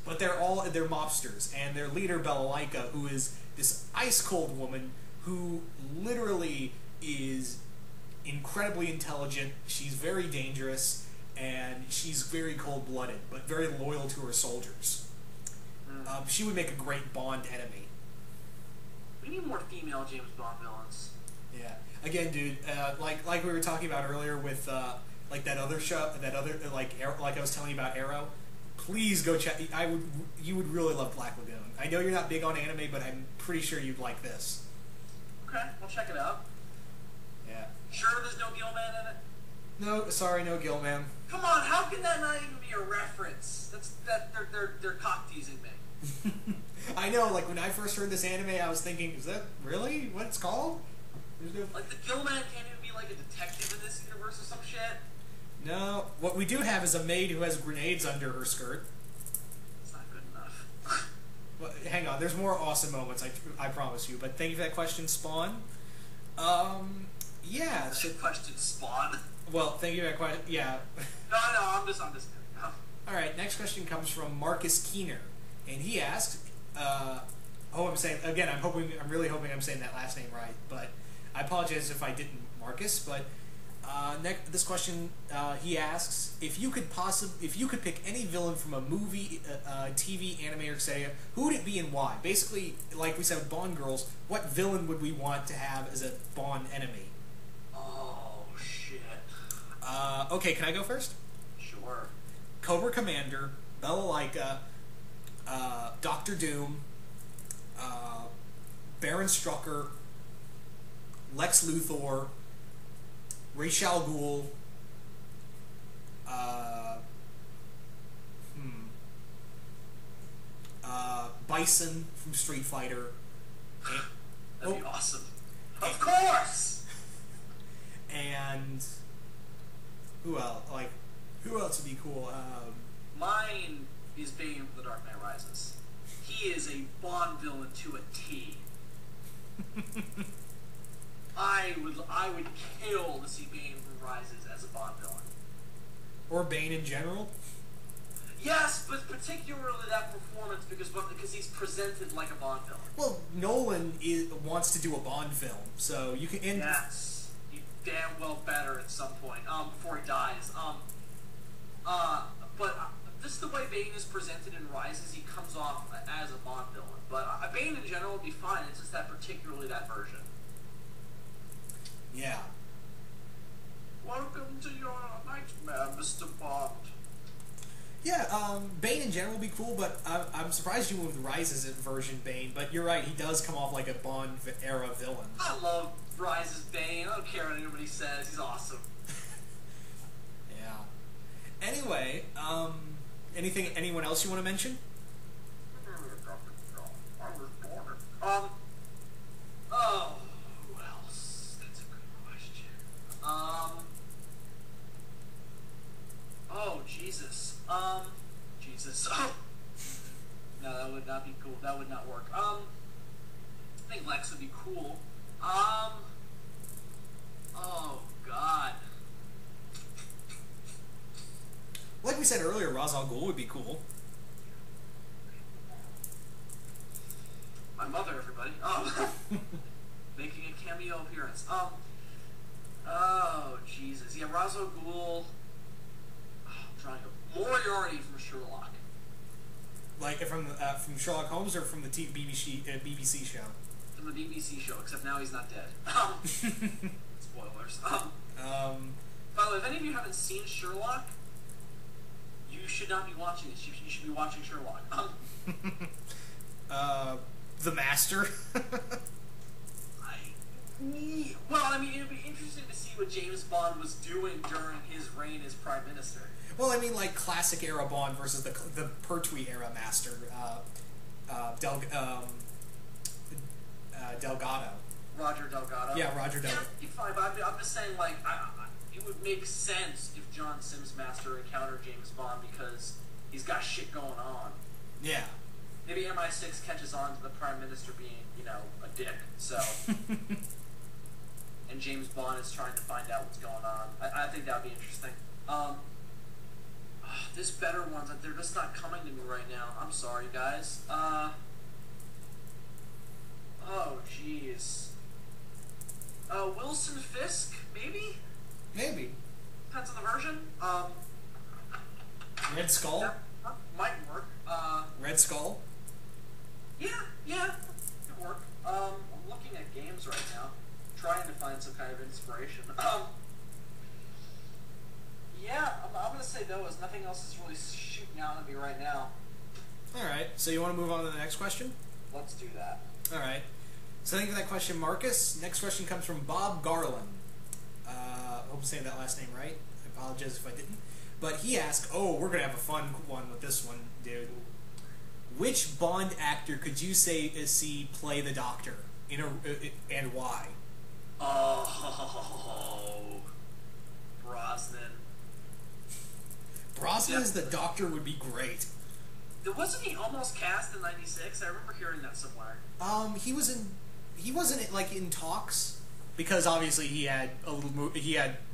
But they're mobsters, and their leader, Balalaika, who is this ice-cold woman who literally is incredibly intelligent, she's very dangerous, and she's very cold-blooded, but very loyal to her soldiers. She would make a great Bond enemy. We need more female James Bond villains. Yeah. Again, dude, like we were talking about earlier with like that other show, like I was telling you about Arrow. Please go check. You would really love Black Lagoon. I know you're not big on anime, but I'm pretty sure you'd like this. Okay, I'll check it out. Yeah. Sure, there's no Gilman in it. No, sorry, no Gilman. Come on, how can that not even be a reference? They're cock teasing me. I know, like when I first heard this anime, I was thinking, is that really what it's called? There's no... Like the Gilman can't even be like a detective in this universe or some shit. No, what we do have is a maid who has grenades under her skirt. It's not good enough. Well, hang on, there's more awesome moments, I promise you. But thank you for that question, Spawn. Yeah. So question, Spawn. Well, thank you for that question. Yeah. No, I'm just kidding. No. All right, next question comes from Marcus Keener, and he asks, I'm saying again, I'm really hoping I'm saying that last name right, but I apologize if I didn't, Marcus. But this question, he asks, if you could pick any villain from a movie, TV, anime, or etc., who would it be and why? Basically, like we said with Bond girls, what villain would we want to have as a Bond enemy? Oh shit. Okay, can I go first? Sure. Cobra Commander, Balalaika, Doctor Doom, Baron Strucker, Lex Luthor, Ra's al Ghul, Bison from Street Fighter. That'd be awesome. Of course! And who else? Like, who else would be cool? Mine is Bane from The Dark Knight Rises. He is a Bond villain to a T. I would kill to see Bane from Rises as a Bond villain. Or Bane in general? Yes, but particularly that performance because he's presented like a Bond villain. Well, Nolan wants to do a Bond film, so you can. Yes, he damn well better at some point. Before he dies. But this is the way Bane is presented in Rises. He comes off as a Bond villain, but Bane in general would be fine. It's just that particularly that version. Yeah. Welcome to your nightmare, Mr. Bond. Yeah, Bane in general would be cool, but I'm surprised you went with Rises version Bane, but you're right, he does come off like a Bond-era villain. I love Rises Bane. I don't care what anybody says. He's awesome. Yeah. Anyway, anyone else you want to mention? Oh, who else? That's a good question. Oh, Jesus. Jesus. No, that would not be cool. That would not work. I think Lex would be cool. Oh, God. Like we said earlier, Ra's al Ghul would be cool. My mother, everybody. Making a cameo appearance. Oh, Jesus. Yeah, Ra's al Ghul. I'm trying to... Moriarty from Sherlock. Like from Sherlock Holmes or from the BBC show? From the BBC show, except now he's not dead. Spoilers. By the way, if any of you haven't seen Sherlock, you should not be watching this. You should be watching Sherlock. The Master. Well, I mean, it would be interesting to see what James Bond was doing during his reign as Prime Minister. Well, I mean, like classic era Bond versus the Pertwee era Master, Delgado. Roger Delgado. Yeah, Roger Delgado. Yeah, fine, but I'm just saying, like, it would make sense if John Sims Master encountered James Bond because he's got shit going on. Yeah. Maybe MI6 catches on to the Prime Minister being, a dick, so... and James Bond is trying to find out what's going on. I think that would be interesting. There's better ones, they're just not coming to me right now. I'm sorry, guys. Oh, jeez. Wilson Fisk, maybe? Maybe. Depends on the version. Red Skull? That might work. Red Skull? Yeah, could work. I'm looking at games right now, trying to find some kind of inspiration. Yeah, I'm gonna say those. Nothing else is really shooting out at me right now. Alright, so you want to move on to the next question? Let's do that. Alright. So thank you for that question, Marcus. Next question comes from Bob Garland. Hope I'm saying that last name right. I apologize if I didn't. But he asked, we're going to have a fun one with this one, dude. Which Bond actor could you see play the Doctor? And why? Oh, Brosnan. Brosnan as the Doctor would be great. Wasn't he almost cast in '96? I remember hearing that somewhere. He wasn't like in talks because obviously he had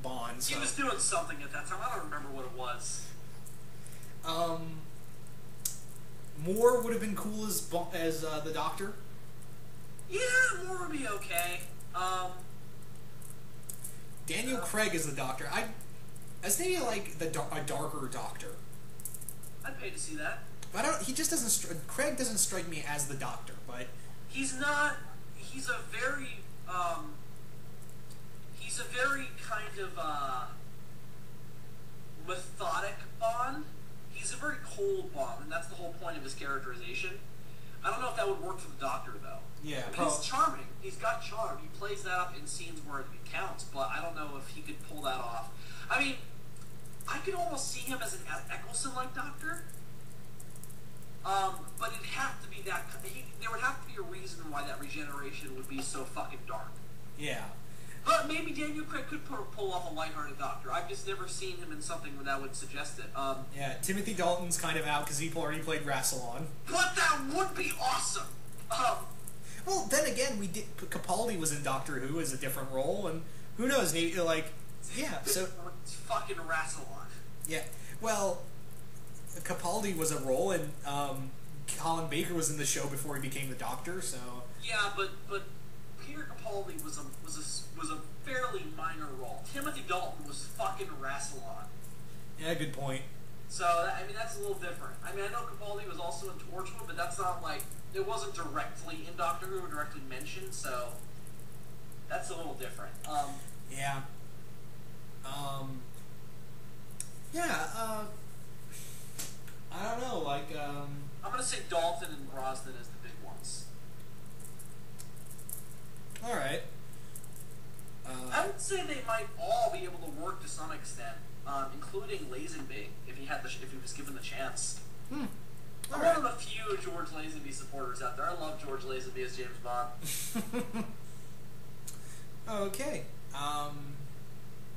Bond. So. He was doing something at that time. I don't remember what it was. Moore would have been cool as the Doctor. Yeah, Moore would be okay. Daniel Craig as the Doctor. As maybe like a darker Doctor. I'd pay to see that. But he just doesn't. Craig doesn't strike me as the Doctor, but he's not. He's a very. He's a very kind of methodic Bond. He's a very cold Bond, and that's the whole point of his characterization. I don't know if that would work for the Doctor though. Yeah, I mean, he's charming. He's got charm. He plays that up in scenes where it counts, but I don't know if he could pull that off. I mean, I could almost see him as an Eccleston-like Doctor. But it'd have to be that. There would have to be a reason why that regeneration would be so fucking dark. Yeah. But maybe Daniel Craig could pull off a lighthearted Doctor. I've just never seen him in something that would suggest it. Yeah, Timothy Dalton's kind of out because he already played Rassilon. But that would be awesome! Well, then again, Capaldi was in Doctor Who as a different role, and who knows, like, yeah, so... It's fucking Rassilon. Yeah, well, Capaldi was a role, and Colin Baker was in the show before he became the Doctor, so... Yeah, but Peter Capaldi was a fairly minor role. Timothy Dalton was fucking Rassilon. Yeah, good point. So, I mean, that's a little different. I mean, I know Capaldi was also in Torchwood, but that's not like... It wasn't directly in Doctor Who or directly mentioned, so... That's a little different. Yeah. I don't know, like, I'm gonna say Dalton and Brosnan as the big ones. Alright. I would say they might all be able to work to some extent, including Lazenby, if he was given the chance. I'm one of the few George Lazenby supporters out there. I love George Lazenby as James Bond. Okay.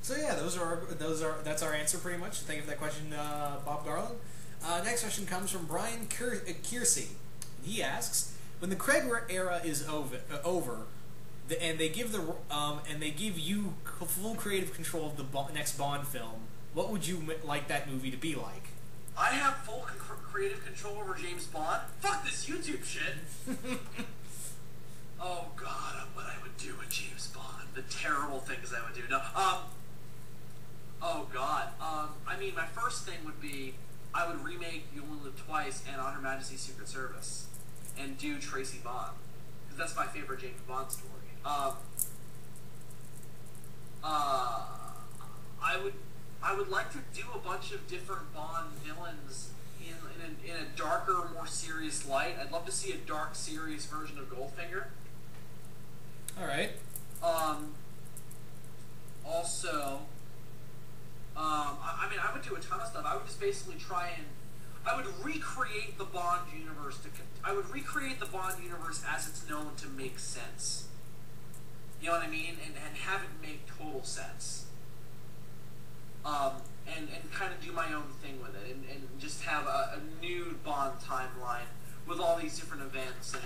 So yeah, that's our answer pretty much. Thank you for that question, Bob Garland. Next question comes from Brian Kiersey. He asks, when the Craig era is over, and they give you full creative control of the next Bond film, what would you like that movie to be like? I have full creative control over James Bond? Fuck this YouTube shit! Oh god, what I would do with James Bond. The terrible things I would do. No, oh god. I mean, my first thing would be, I would remake You Only Live Twice and On Her Majesty's Secret Service, and do Tracy Bond, because that's my favorite James Bond story. I would like to do a bunch of different Bond villains in a darker, more serious light. I'd love to see a dark, serious version of Goldfinger. All right. Also, I mean, I would do a ton of stuff. I would just basically I would recreate the Bond universe I would recreate the Bond universe as it's known to make sense. You know what I mean? And have it make total sense. And kind of do my own thing with it, and just have a new Bond timeline with all these different events, and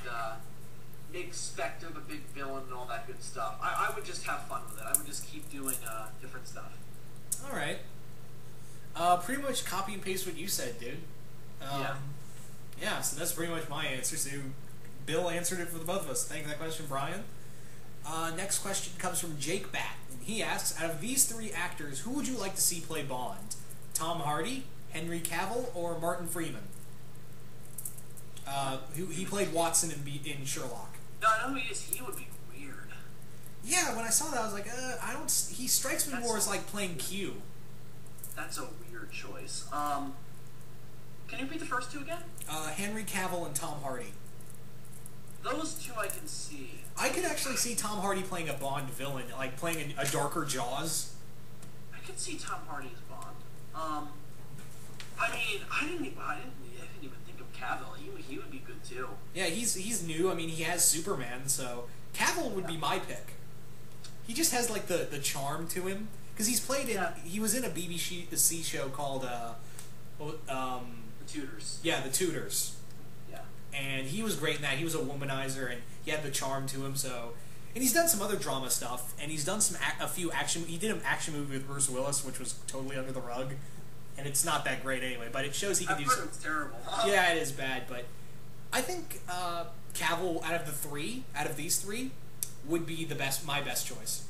make Spectre the big villain and all that good stuff. I would just have fun with it. I would just keep doing different stuff. All right. Pretty much copy and paste what you said, dude. Yeah. Yeah, so that's pretty much my answer. So Bill answered it for the both of us. Thank you for that question, Brian. Next question comes from Jake Bat. And he asks, out of these three actors, who would you like to see play Bond? Tom Hardy, Henry Cavill, or Martin Freeman? He played Watson in Sherlock. No, I know who he is. He would be weird. Yeah, when I saw that, I was like, he strikes me more as like playing Q. That's a weird choice. Can you repeat the first two again? Henry Cavill and Tom Hardy. Those two I can see. I could actually see Tom Hardy playing a Bond villain, like playing a darker Jaws. I could see Tom Hardy as Bond. I mean, I didn't even think of Cavill. He would be good too. Yeah, he's new. I mean, he has Superman, so Cavill would be my pick. He just has like the charm to him because he's played in. He was in a BBC show called The Tudors. Yeah, The Tudors. Yeah. And he was great in that. He was a womanizer, and he had the charm to him. So, and he's done some other drama stuff, and he's done a few action. He did an action movie with Bruce Willis, which was totally under the rug, and it's not that great anyway. But it shows he can do. It's terrible. Yeah, it is bad, but I think Cavill out of these three, would be my best choice.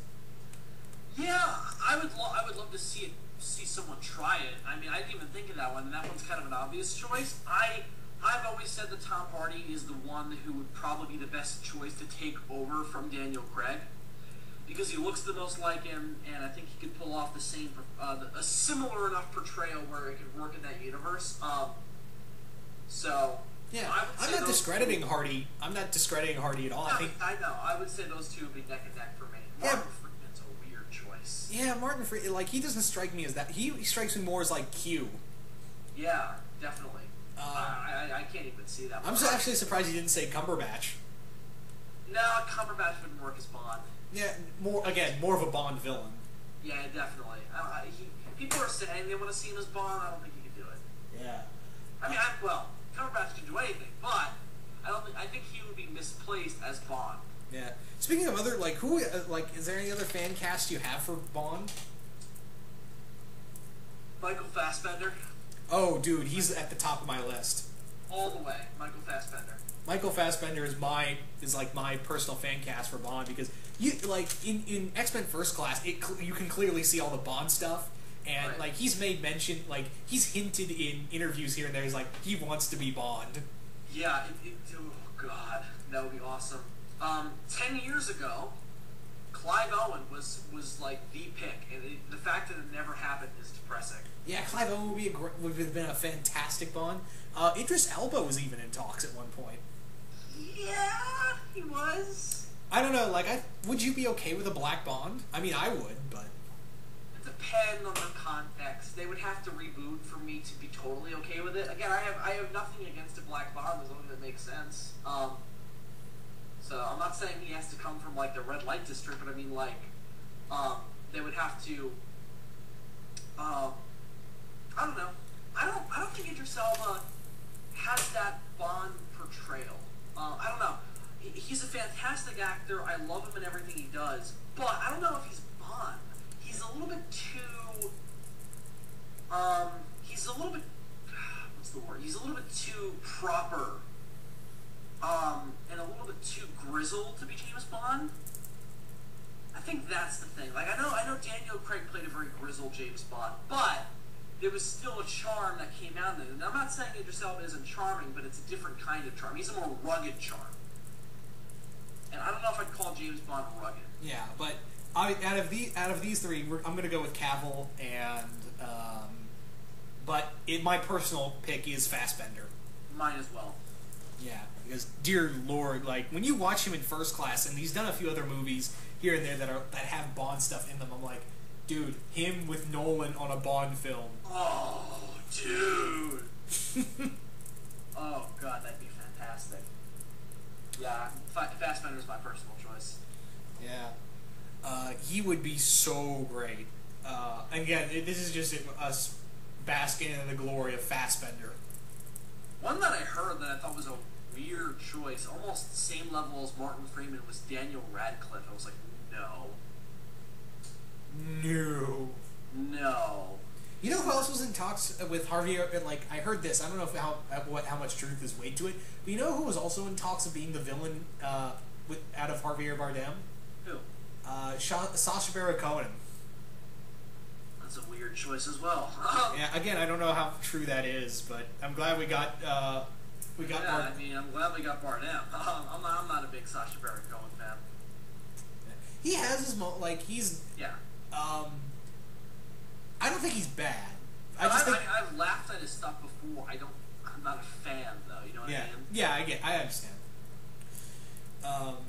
Yeah, I would love to see someone try it. I mean, I didn't even think of that one, and that one's kind of an obvious choice. I've always said that Tom Hardy is the one who would probably be the best choice to take over from Daniel Craig, because he looks the most like him, and I think he could pull off a similar enough portrayal where it could work in that universe. So yeah, I'm not discrediting Hardy. I'm not discrediting Hardy at all. No, I know. I would say those two would be neck and neck for me. Martin Freeman's a weird choice. Yeah, Martin Freeman, like, he doesn't strike me as that. He strikes me more as like Q. Yeah, definitely. I can't even see that. I'm actually surprised you didn't say Cumberbatch. No, Cumberbatch wouldn't work as Bond. Yeah, more of a Bond villain. Yeah, definitely. People are saying they want to see him as Bond. I don't think he can do it. Yeah. I mean, Cumberbatch can do anything, but I think he would be misplaced as Bond. Yeah. Speaking of other, is there any other fan cast you have for Bond? Michael Fassbender. Oh, dude, he's at the top of my list. All the way, Michael Fassbender. Michael Fassbender is my personal fan cast for Bond because in X-Men First Class, you can clearly see all the Bond stuff, and right. He's made mention, he's hinted in interviews here and there. He's like he wants to be Bond. Yeah. Oh God, that would be awesome. 10 years ago, Clive Owen was the pick, and the fact that it never happened is depressing. Yeah, Clive Owen would have been a fantastic Bond. Idris Elba was even in talks at one point. Yeah, he was. I don't know, would you be okay with a black Bond? I mean, I would, but... It depends on the context. They would have to reboot for me to be totally okay with it. Again, I have nothing against a black Bond as long as it makes sense. So I'm not saying he has to come from the red light district, but I mean they would have to. I don't know. I don't think Idris Elba has that Bond portrayal. I don't know. He's a fantastic actor. I love him in everything he does, but I don't know if he's Bond. He's a little bit too. He's a little bit. What's the word? He's a little bit too proper. And a little bit too grizzled to be James Bond. I think that's the thing. I know Daniel Craig played a very grizzled James Bond, but there was still a charm that came out of it. And I'm not saying Idris Elba isn't charming, but it's a different kind of charm. He's a more rugged charm. And I don't know if I'd call James Bond rugged. Yeah, but out of these three, I'm going to go with Cavill, and my personal pick is Fassbender. Mine as well. Yeah, because dear Lord, when you watch him in First Class, and he's done a few other movies here and there that have Bond stuff in them, I'm like, dude, him with Nolan on a Bond film. Oh, dude. Oh God, that'd be fantastic. Yeah, Fassbender's my personal choice. Yeah, he would be so great. Again, this is just us basking in the glory of Fassbender. One that I heard that I thought was a weird choice, almost the same level as Martin Freeman, was Daniel Radcliffe. I was like, no. No. You know who else was in talks with Harvey? I heard this. I don't know how much truth is weighed to it. But you know who was also in talks of being the villain out of Javier Bardem? Who? Sacha Baron Cohen. That's a weird choice as well. Yeah. Again, I don't know how true that is, but I'm glad we got. Yeah, I mean, I'm glad we got Bardem. I'm not a big Sacha Baron Cohen fan. He has his he's. Yeah. I don't think he's bad. I've laughed at his stuff before. I'm not a fan though. You know what I mean? Yeah, I understand.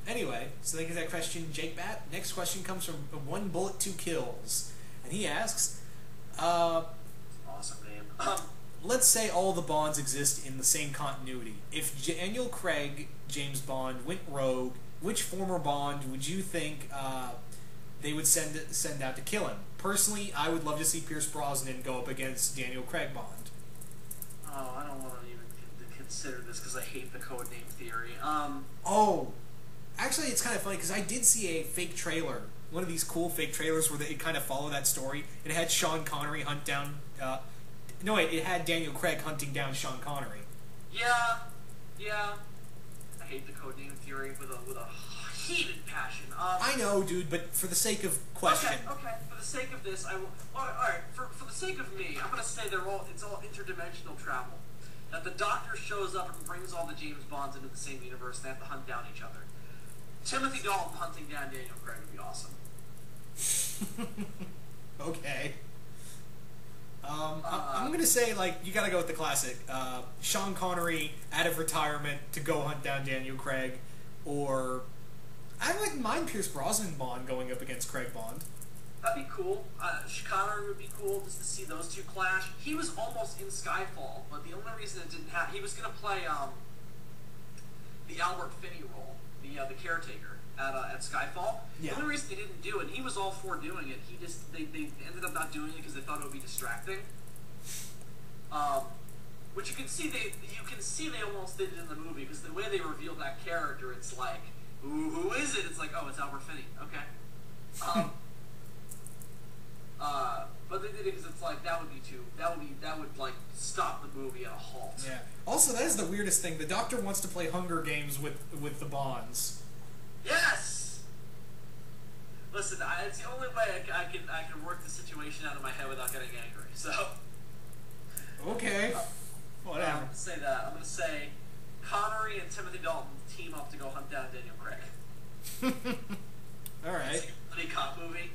Anyway, so thank you for that question, Jake Bat. Next question comes from One Bullet, Two Kills, and he asks, awesome name. Let's say all the Bonds exist in the same continuity. If Daniel Craig, James Bond, went rogue, which former Bond would you think they would send out to kill him? Personally, I would love to see Pierce Brosnan go up against Daniel Craig Bond. Oh, I don't want to even consider this because I hate the codename theory. Oh, actually, it's kind of funny because I did see a fake trailer, one of these cool fake trailers where they kind of follow that story. It had Sean Connery hunt down. It had Daniel Craig hunting down Sean Connery. Yeah. I hate the codename theory with a heated passion. I know, dude, but for the sake of question. Okay. For the sake of this, I will. All right. For the sake of me, I'm gonna say it's all interdimensional travel. That the Doctor shows up and brings all the James Bonds into the same universe. They have to hunt down each other. Timothy Dalton hunting down Daniel Craig would be awesome. Okay. I'm gonna say you gotta go with the classic. Sean Connery out of retirement to go hunt down Daniel Craig, or I wouldn't mind Pierce Brosnan Bond going up against Craig Bond. That'd be cool. Connery would be cool just to see those two clash. He was almost in Skyfall, but the only reason it didn't happen, he was going to play the Albert Finney role, the caretaker at Skyfall. Yeah. The only reason they didn't do it, and he was all for doing it, they ended up not doing it because they thought it would be distracting. Which you can see they almost did it in the movie, because the way they revealed that character, it's like, who is it? It's like, oh, it's Albert Finney. Okay. But they did it because it's like that would like stop the movie at a halt. Yeah. Also, that is the weirdest thing. The Doctor wants to play Hunger Games with the Bonds. Yes. Listen, it's the only way I can work the situation out of my head without getting angry. So. Okay. Whatever. I'm gonna say that. I'm gonna say Connery and Timothy Dalton team up to go hunt down Daniel Craig. All right. It's a buddy cop movie.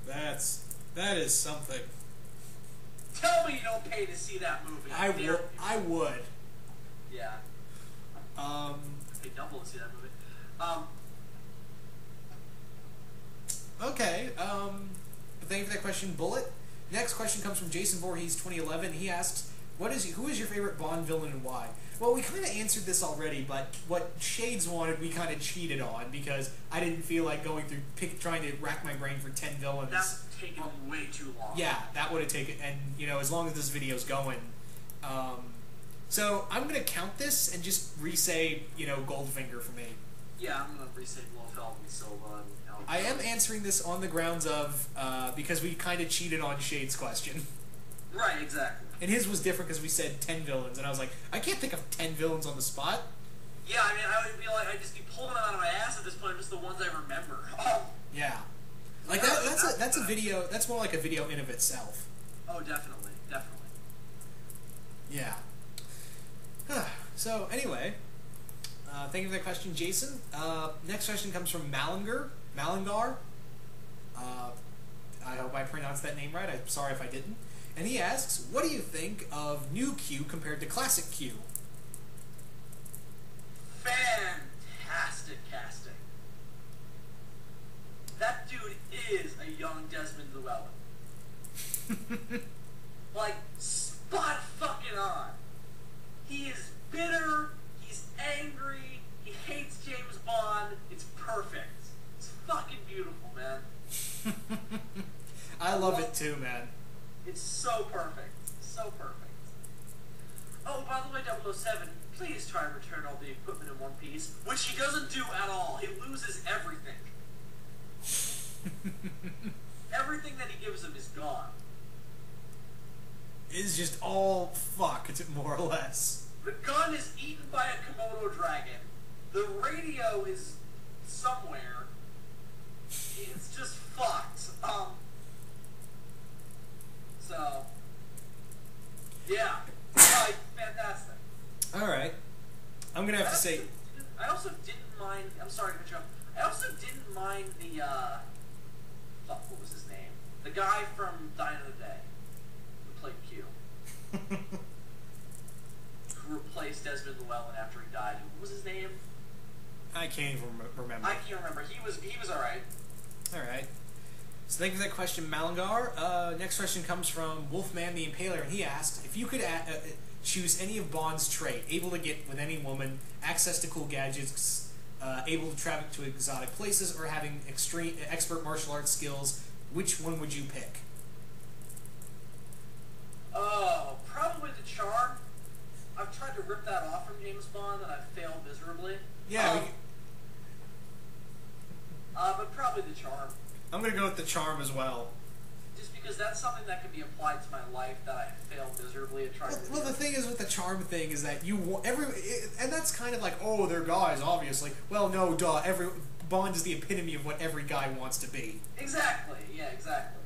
That is something. Tell me you don't pay to see that movie. I would. Yeah. I pay double to see that movie. Okay. Thank you for that question, Bullet. Next question comes from Jason Voorhees, 2011. He asks, who is your favorite Bond villain and why? Well, we kind of answered this already, but what Shades wanted, we kind of cheated on, because I didn't feel like going through, trying to rack my brain for 10 villains. That's taken way too long. Yeah, that would have taken, and, as long as this video's going. So, I'm going to count this and just re-say, Goldfinger for me. Yeah, I'm going to re-say Blofeld and Silva and I am answering this on the grounds of, because we kind of cheated on Shades' question. Right, exactly. And his was different because we said 10 villains, and I was like, I can't think of 10 villains on the spot. Yeah, I mean, I would be like, I'd just be pulling them out of my ass at this point, just the ones I remember. Yeah. Like, that's a video, that's more like a video in of itself. Oh, definitely, definitely. Yeah. So, anyway, thank you for that question, Jason. Next question comes from Malangar. I hope I pronounced that name right. I'm sorry if I didn't. And he asks, what do you think of new Q compared to classic Q? Fantastic casting. That dude is a young Desmond Llewellyn. Like, spot fucking on. He is bitter, he's angry, he hates James Bond. It's perfect. It's fucking beautiful, man. I love it too, man. It's so perfect. So perfect. Oh, by the way, 007, please try and return all the equipment in one piece, which he doesn't do at all. He loses everything. Everything that he gives him is gone. It's just all fucked, more or less. The gun is eaten by a Komodo dragon. The radio is somewhere. It's just fucked. So, yeah. Fantastic. Alright. I'm gonna have to say... I also didn't mind... I'm sorry to cut you off. I also didn't mind the, fuck, what was his name? The guy from Die Another Day, who played Q. Who replaced Desmond Llewellyn after he died. What was his name? I can't even remember. I can't remember. He was alright. Alright. So thank you for that question, Malangar. Next question comes from Wolfman the Impaler, and he asks, if you could choose any of Bond's trait, able to get with any woman, access to cool gadgets, able to travel to exotic places, or having expert martial arts skills, which one would you pick? Oh, probably the charm. I've tried to rip that off from James Bond, and I've failed miserably. Yeah. But probably the charm. I'm gonna go with the charm as well. Just because that's something that can be applied to my life that I failed miserably at trying to do. Well, the thing is with the charm thing is that and that's kind of like, oh, they're guys, obviously. Well, no, duh. Bond is the epitome of what every guy wants to be. Exactly. Yeah, exactly.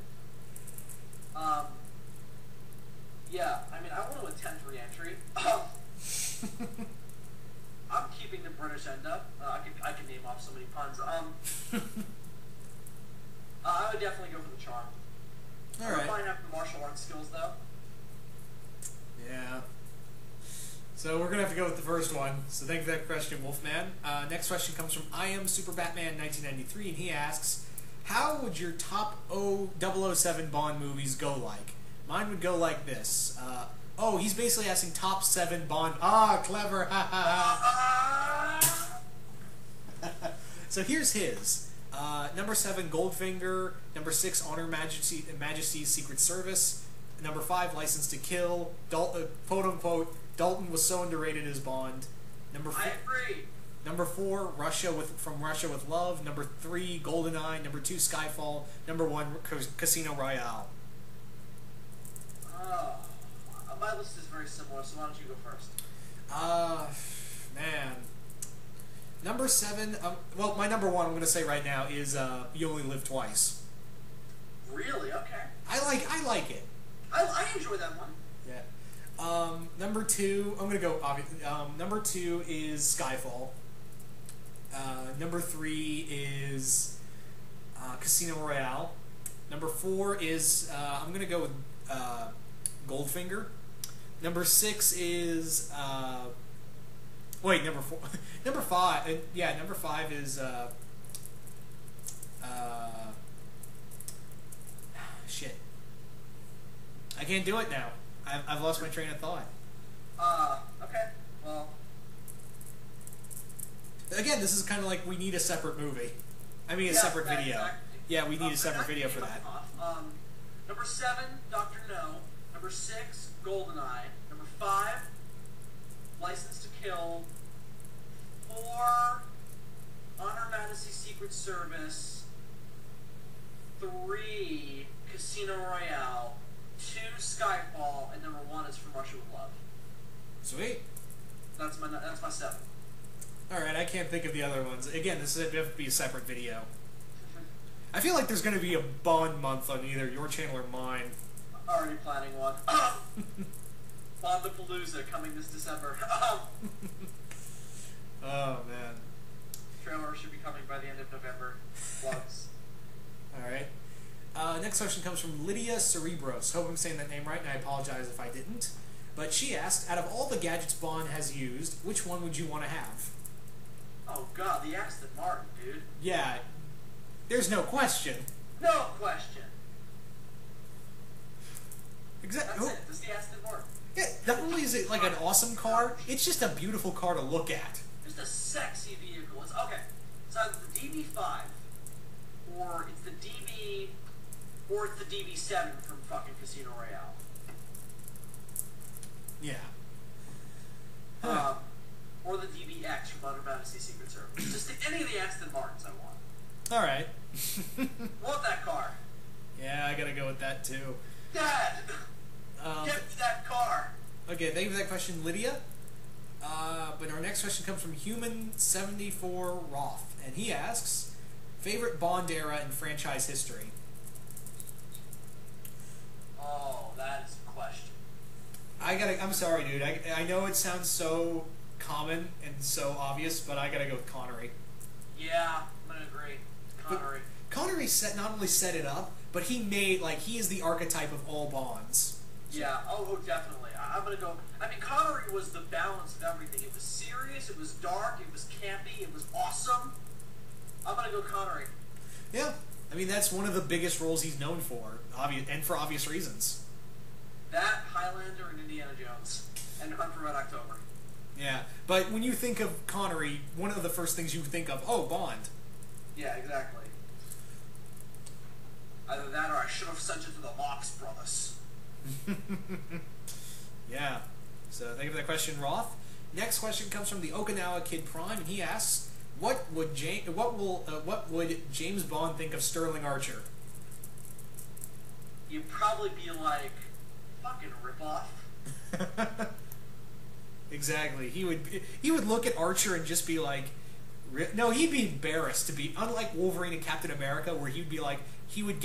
Yeah, I mean, I want to attempt re-entry. I'm keeping the British end up. I can name off so many puns. I would definitely go for the charm. All right. I might have the martial arts skills though. Yeah. So we're gonna have to go with the first one. So thank you for that question, Wolfman. Next question comes from I Am Super Batman 1993, and he asks, how would your top 007 Bond movies go like? Mine would go like this. He's basically asking top 7 Bond. Ah, clever. Ha ha ha. So here's his. Number 7, Goldfinger. Number 6, Honor Majesty's Secret Service. Number 5, License to Kill. Quote unquote, Dalton was so underrated as Bond. I agree. Number 4, From Russia with Love. Number 3, GoldenEye. Number 2, Skyfall. Number 1, Casino Royale. My list is very similar, so why don't you go first? Man. Number 7, well, my number 1 I'm going to say right now is You Only Live Twice. Really? Okay. I like it. I enjoy that one. Yeah. Number 2, I'm going to go, number 2 is Skyfall. Number 3 is Casino Royale. Number 4 is, I'm going to go with Goldfinger. Number 6 is, number 4. Number 5, number 5 is, shit. I can't do it now. I've lost my train of thought. Okay. Well. Again, this is kind of like we need a separate movie. I mean, a separate video. Exactly. Yeah, we need a separate video for that. Number 7, Dr. No. Number 6, GoldenEye. Number 5, License to Kill. 4, Honor Majesty's Secret Service. 3, Casino Royale. 2, Skyfall, and number 1 is From Russia with Love. Sweet. That's my 7. All right, I can't think of the other ones. Again, this is going to be a separate video. I feel like there's going to be a Bond month on either your channel or mine. Already planning one. Bondapalooza coming this December. Oh man. Trailer should be coming by the end of November. Plugs. All right. Next question comes from Lydia Cerebros. Hope I'm saying that name right, and I apologize if I didn't. But she asked, out of all the gadgets Bond has used, which one would you want to have? Oh god, the Aston Martin, dude. Yeah, there's no question. No question. Exactly. That's it. It's the Aston Martin. Yeah, not only is it like an awesome car, it's just a beautiful car to look at. Just a sexy vehicle. It's okay. It's either the DB5, or it's the DB, or it's the DB7 from fucking Casino Royale. Yeah. Or the DBX from Honor Majesty's Secret Service. Just any of the Aston Martins I want. All right. Want that car. Yeah, I gotta go with that too. Dad! Get me that car! Okay, thank you for that question, Lydia. But our next question comes from Human74 Roth, and he asks, favorite Bond era in franchise history? Oh, that is a question. I'm sorry, dude. I know it sounds so common and so obvious, but I gotta go with Connery. Yeah, I'm gonna agree. Connery. But Connery not only set it up, but he is the archetype of all Bonds. Yeah, oh, definitely. I'm gonna go. I mean, Connery was the balance of everything. It was serious, it was dark, it was campy, it was awesome. I'm gonna go Connery. Yeah, I mean, that's one of the biggest roles he's known for, and for obvious reasons. That, Highlander, and Indiana Jones, and Hunt for Red October. Yeah, but when you think of Connery, one of the first things you think of, oh, Bond. Yeah, exactly. Either that or I should have sent it to the Marx Brothers. Yeah. So thank you for that question, Roth. Next question comes from the Okinawa Kid Prime, and he asks, what would James Bond think of Sterling Archer? You'd probably be like, fucking ripoff. Exactly. He would look at Archer and just be like, no, he'd be embarrassed to be, unlike Wolverine and Captain America, where he'd be like, he would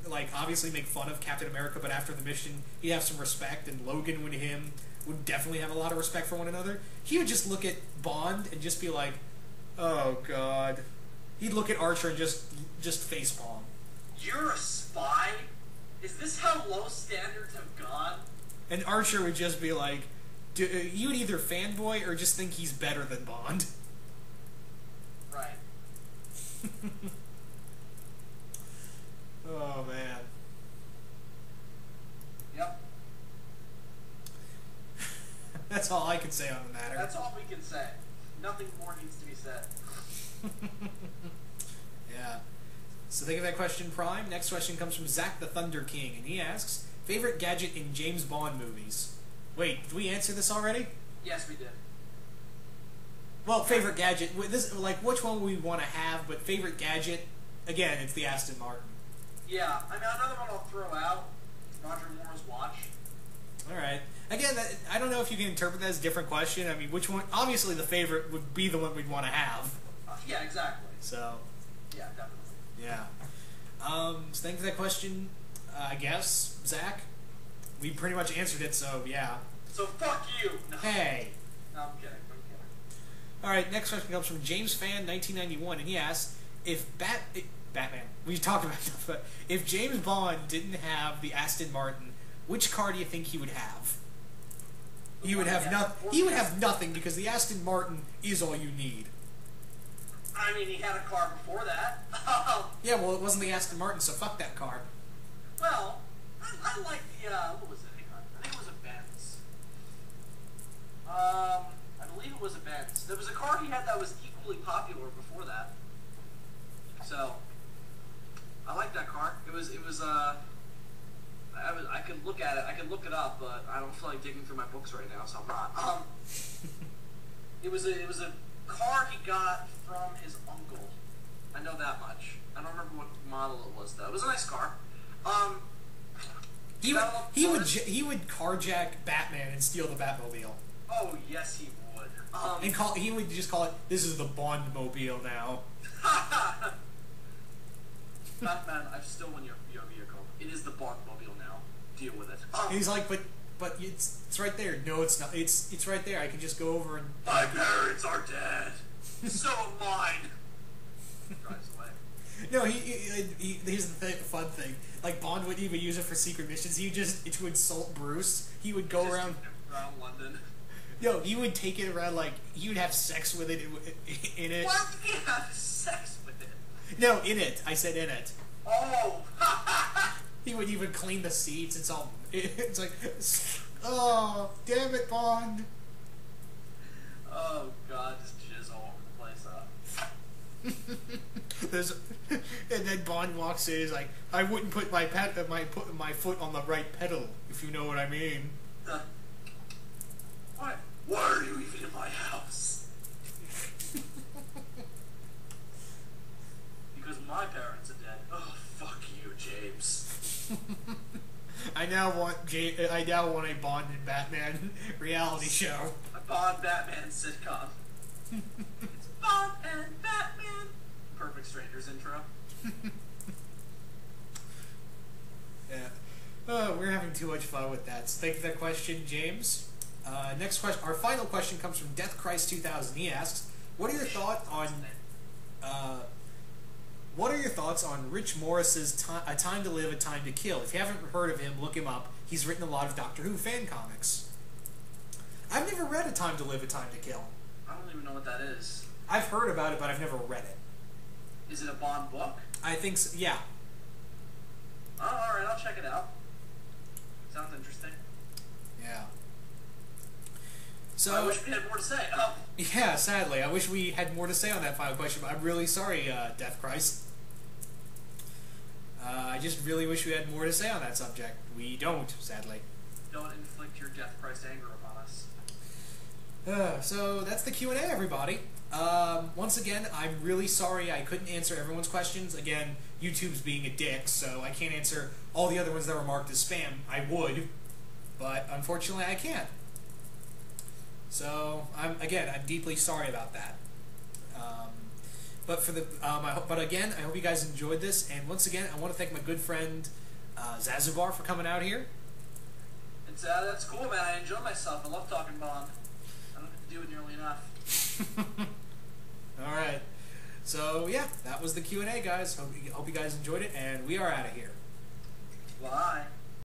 like obviously make fun of Captain America, but after the mission he'd have some respect, and Logan would definitely have a lot of respect for one another. He would just look at Bond and just be like, oh god. He'd look at Archer and just facepalm. You're a spy? Is this how low standards have gone? And Archer would just be like, you would either fanboy or just think he's better than Bond. Right. That's all I can say on the matter. That's all we can say. Nothing more needs to be said. Yeah. So think of that question, Prime. Next question comes from Zach the Thunder King, and he asks, favorite gadget in James Bond movies? Wait, did we answer this already? Yes, we did. Well, favorite gadget. This, like, which one we want to have, but favorite gadget, again, it's the Aston Martin. Yeah, I mean, another one I'll throw out, Roger Moore's watch. Alright. Again, I don't know if you can interpret that as a different question. I mean, which one? Obviously, the favorite would be the one we'd want to have. Yeah, exactly. So. Yeah, definitely. Yeah. So thank you for that question, I guess, Zach. We pretty much answered it, so yeah. So fuck you! No. Hey! No, I'm kidding. Alright, next question comes from James Fan 1991, and he asks, if Batman, we talked about that, but if James Bond didn't have the Aston Martin, which car do you think he would have? He would have nothing because the Aston Martin is all you need. I mean, he had a car before that. Yeah, well, it wasn't the Aston Martin, so fuck that car. Well, I like the, what was it? Hang on. I think it was a Benz. I believe it was a Benz. There was a car he had that was equally popular before that. So, I like that car. I could look at it, I could look it up, but I don't feel like digging through my books right now, so I'm not. It was a car he got from his uncle. I know that much. I don't remember what model it was though. It was a nice car. He would carjack Batman and steal the Batmobile. Oh yes, he would. He would just call it, "This is the Bond-mobile now." Batman, I've stolen your vehicle. It is the Bond-mobile now. Deal with it. He's like, but it's right there. No, it's not. It's right there. I can just go over and. My parents are dead. So am mine. Drives away. No, here's the fun thing. Like, Bond wouldn't even use it for secret missions. He would just, to insult Bruce, he would go around London. No, he would take it around, like, he would have sex with it in it. Why would he have sex with it? No, in it. I said in it. Oh! He would even clean the seats. It's like, oh, damn it, Bond. Oh, God, just jizz all over the place up. And then Bond walks in. He's like, "I wouldn't put my foot on the right pedal, if you know what I mean." What? Why are you even in my house? Because my parents are dead. Oh, fuck you, James. I now want a Bond and Batman reality show. A Bond Batman sitcom. It's Bond and Batman. Perfect Strangers intro. Yeah. Oh, we're having too much fun with that. So thank you for that question, James. Next question. Our final question comes from Death Christ 2000. He asks, "What are your thoughts on Rich Morris's A Time to Live, A Time to Kill? If you haven't heard of him, look him up. He's written a lot of Doctor Who fan comics." I've never read A Time to Live, A Time to Kill. I don't even know what that is. I've heard about it, but I've never read it. Is it a Bond book? I think so, yeah. Oh, alright, I'll check it out. Sounds interesting. Yeah. So, I wish we had more to say. Oh. Yeah, sadly. I wish we had more to say on that final question, but I'm really sorry, Death Christ. I just really wish we had more to say on that subject. We don't, sadly. Don't inflict your Death Christ anger upon us. So that's the Q&A, everybody. Once again, I'm really sorry I couldn't answer everyone's questions. Again, YouTube's being a dick, so I can't answer all the other ones that were marked as spam. I would, but unfortunately I can't. So I'm deeply sorry about that. But again, I hope you guys enjoyed this. And once again, I want to thank my good friend ZazuBaar for coming out here. That's cool, man. I enjoy myself. I love talking Bond. I don't get to do it nearly enough. All right. So yeah, that was the Q&A, guys. Hope you guys enjoyed it, and we are out of here. Bye.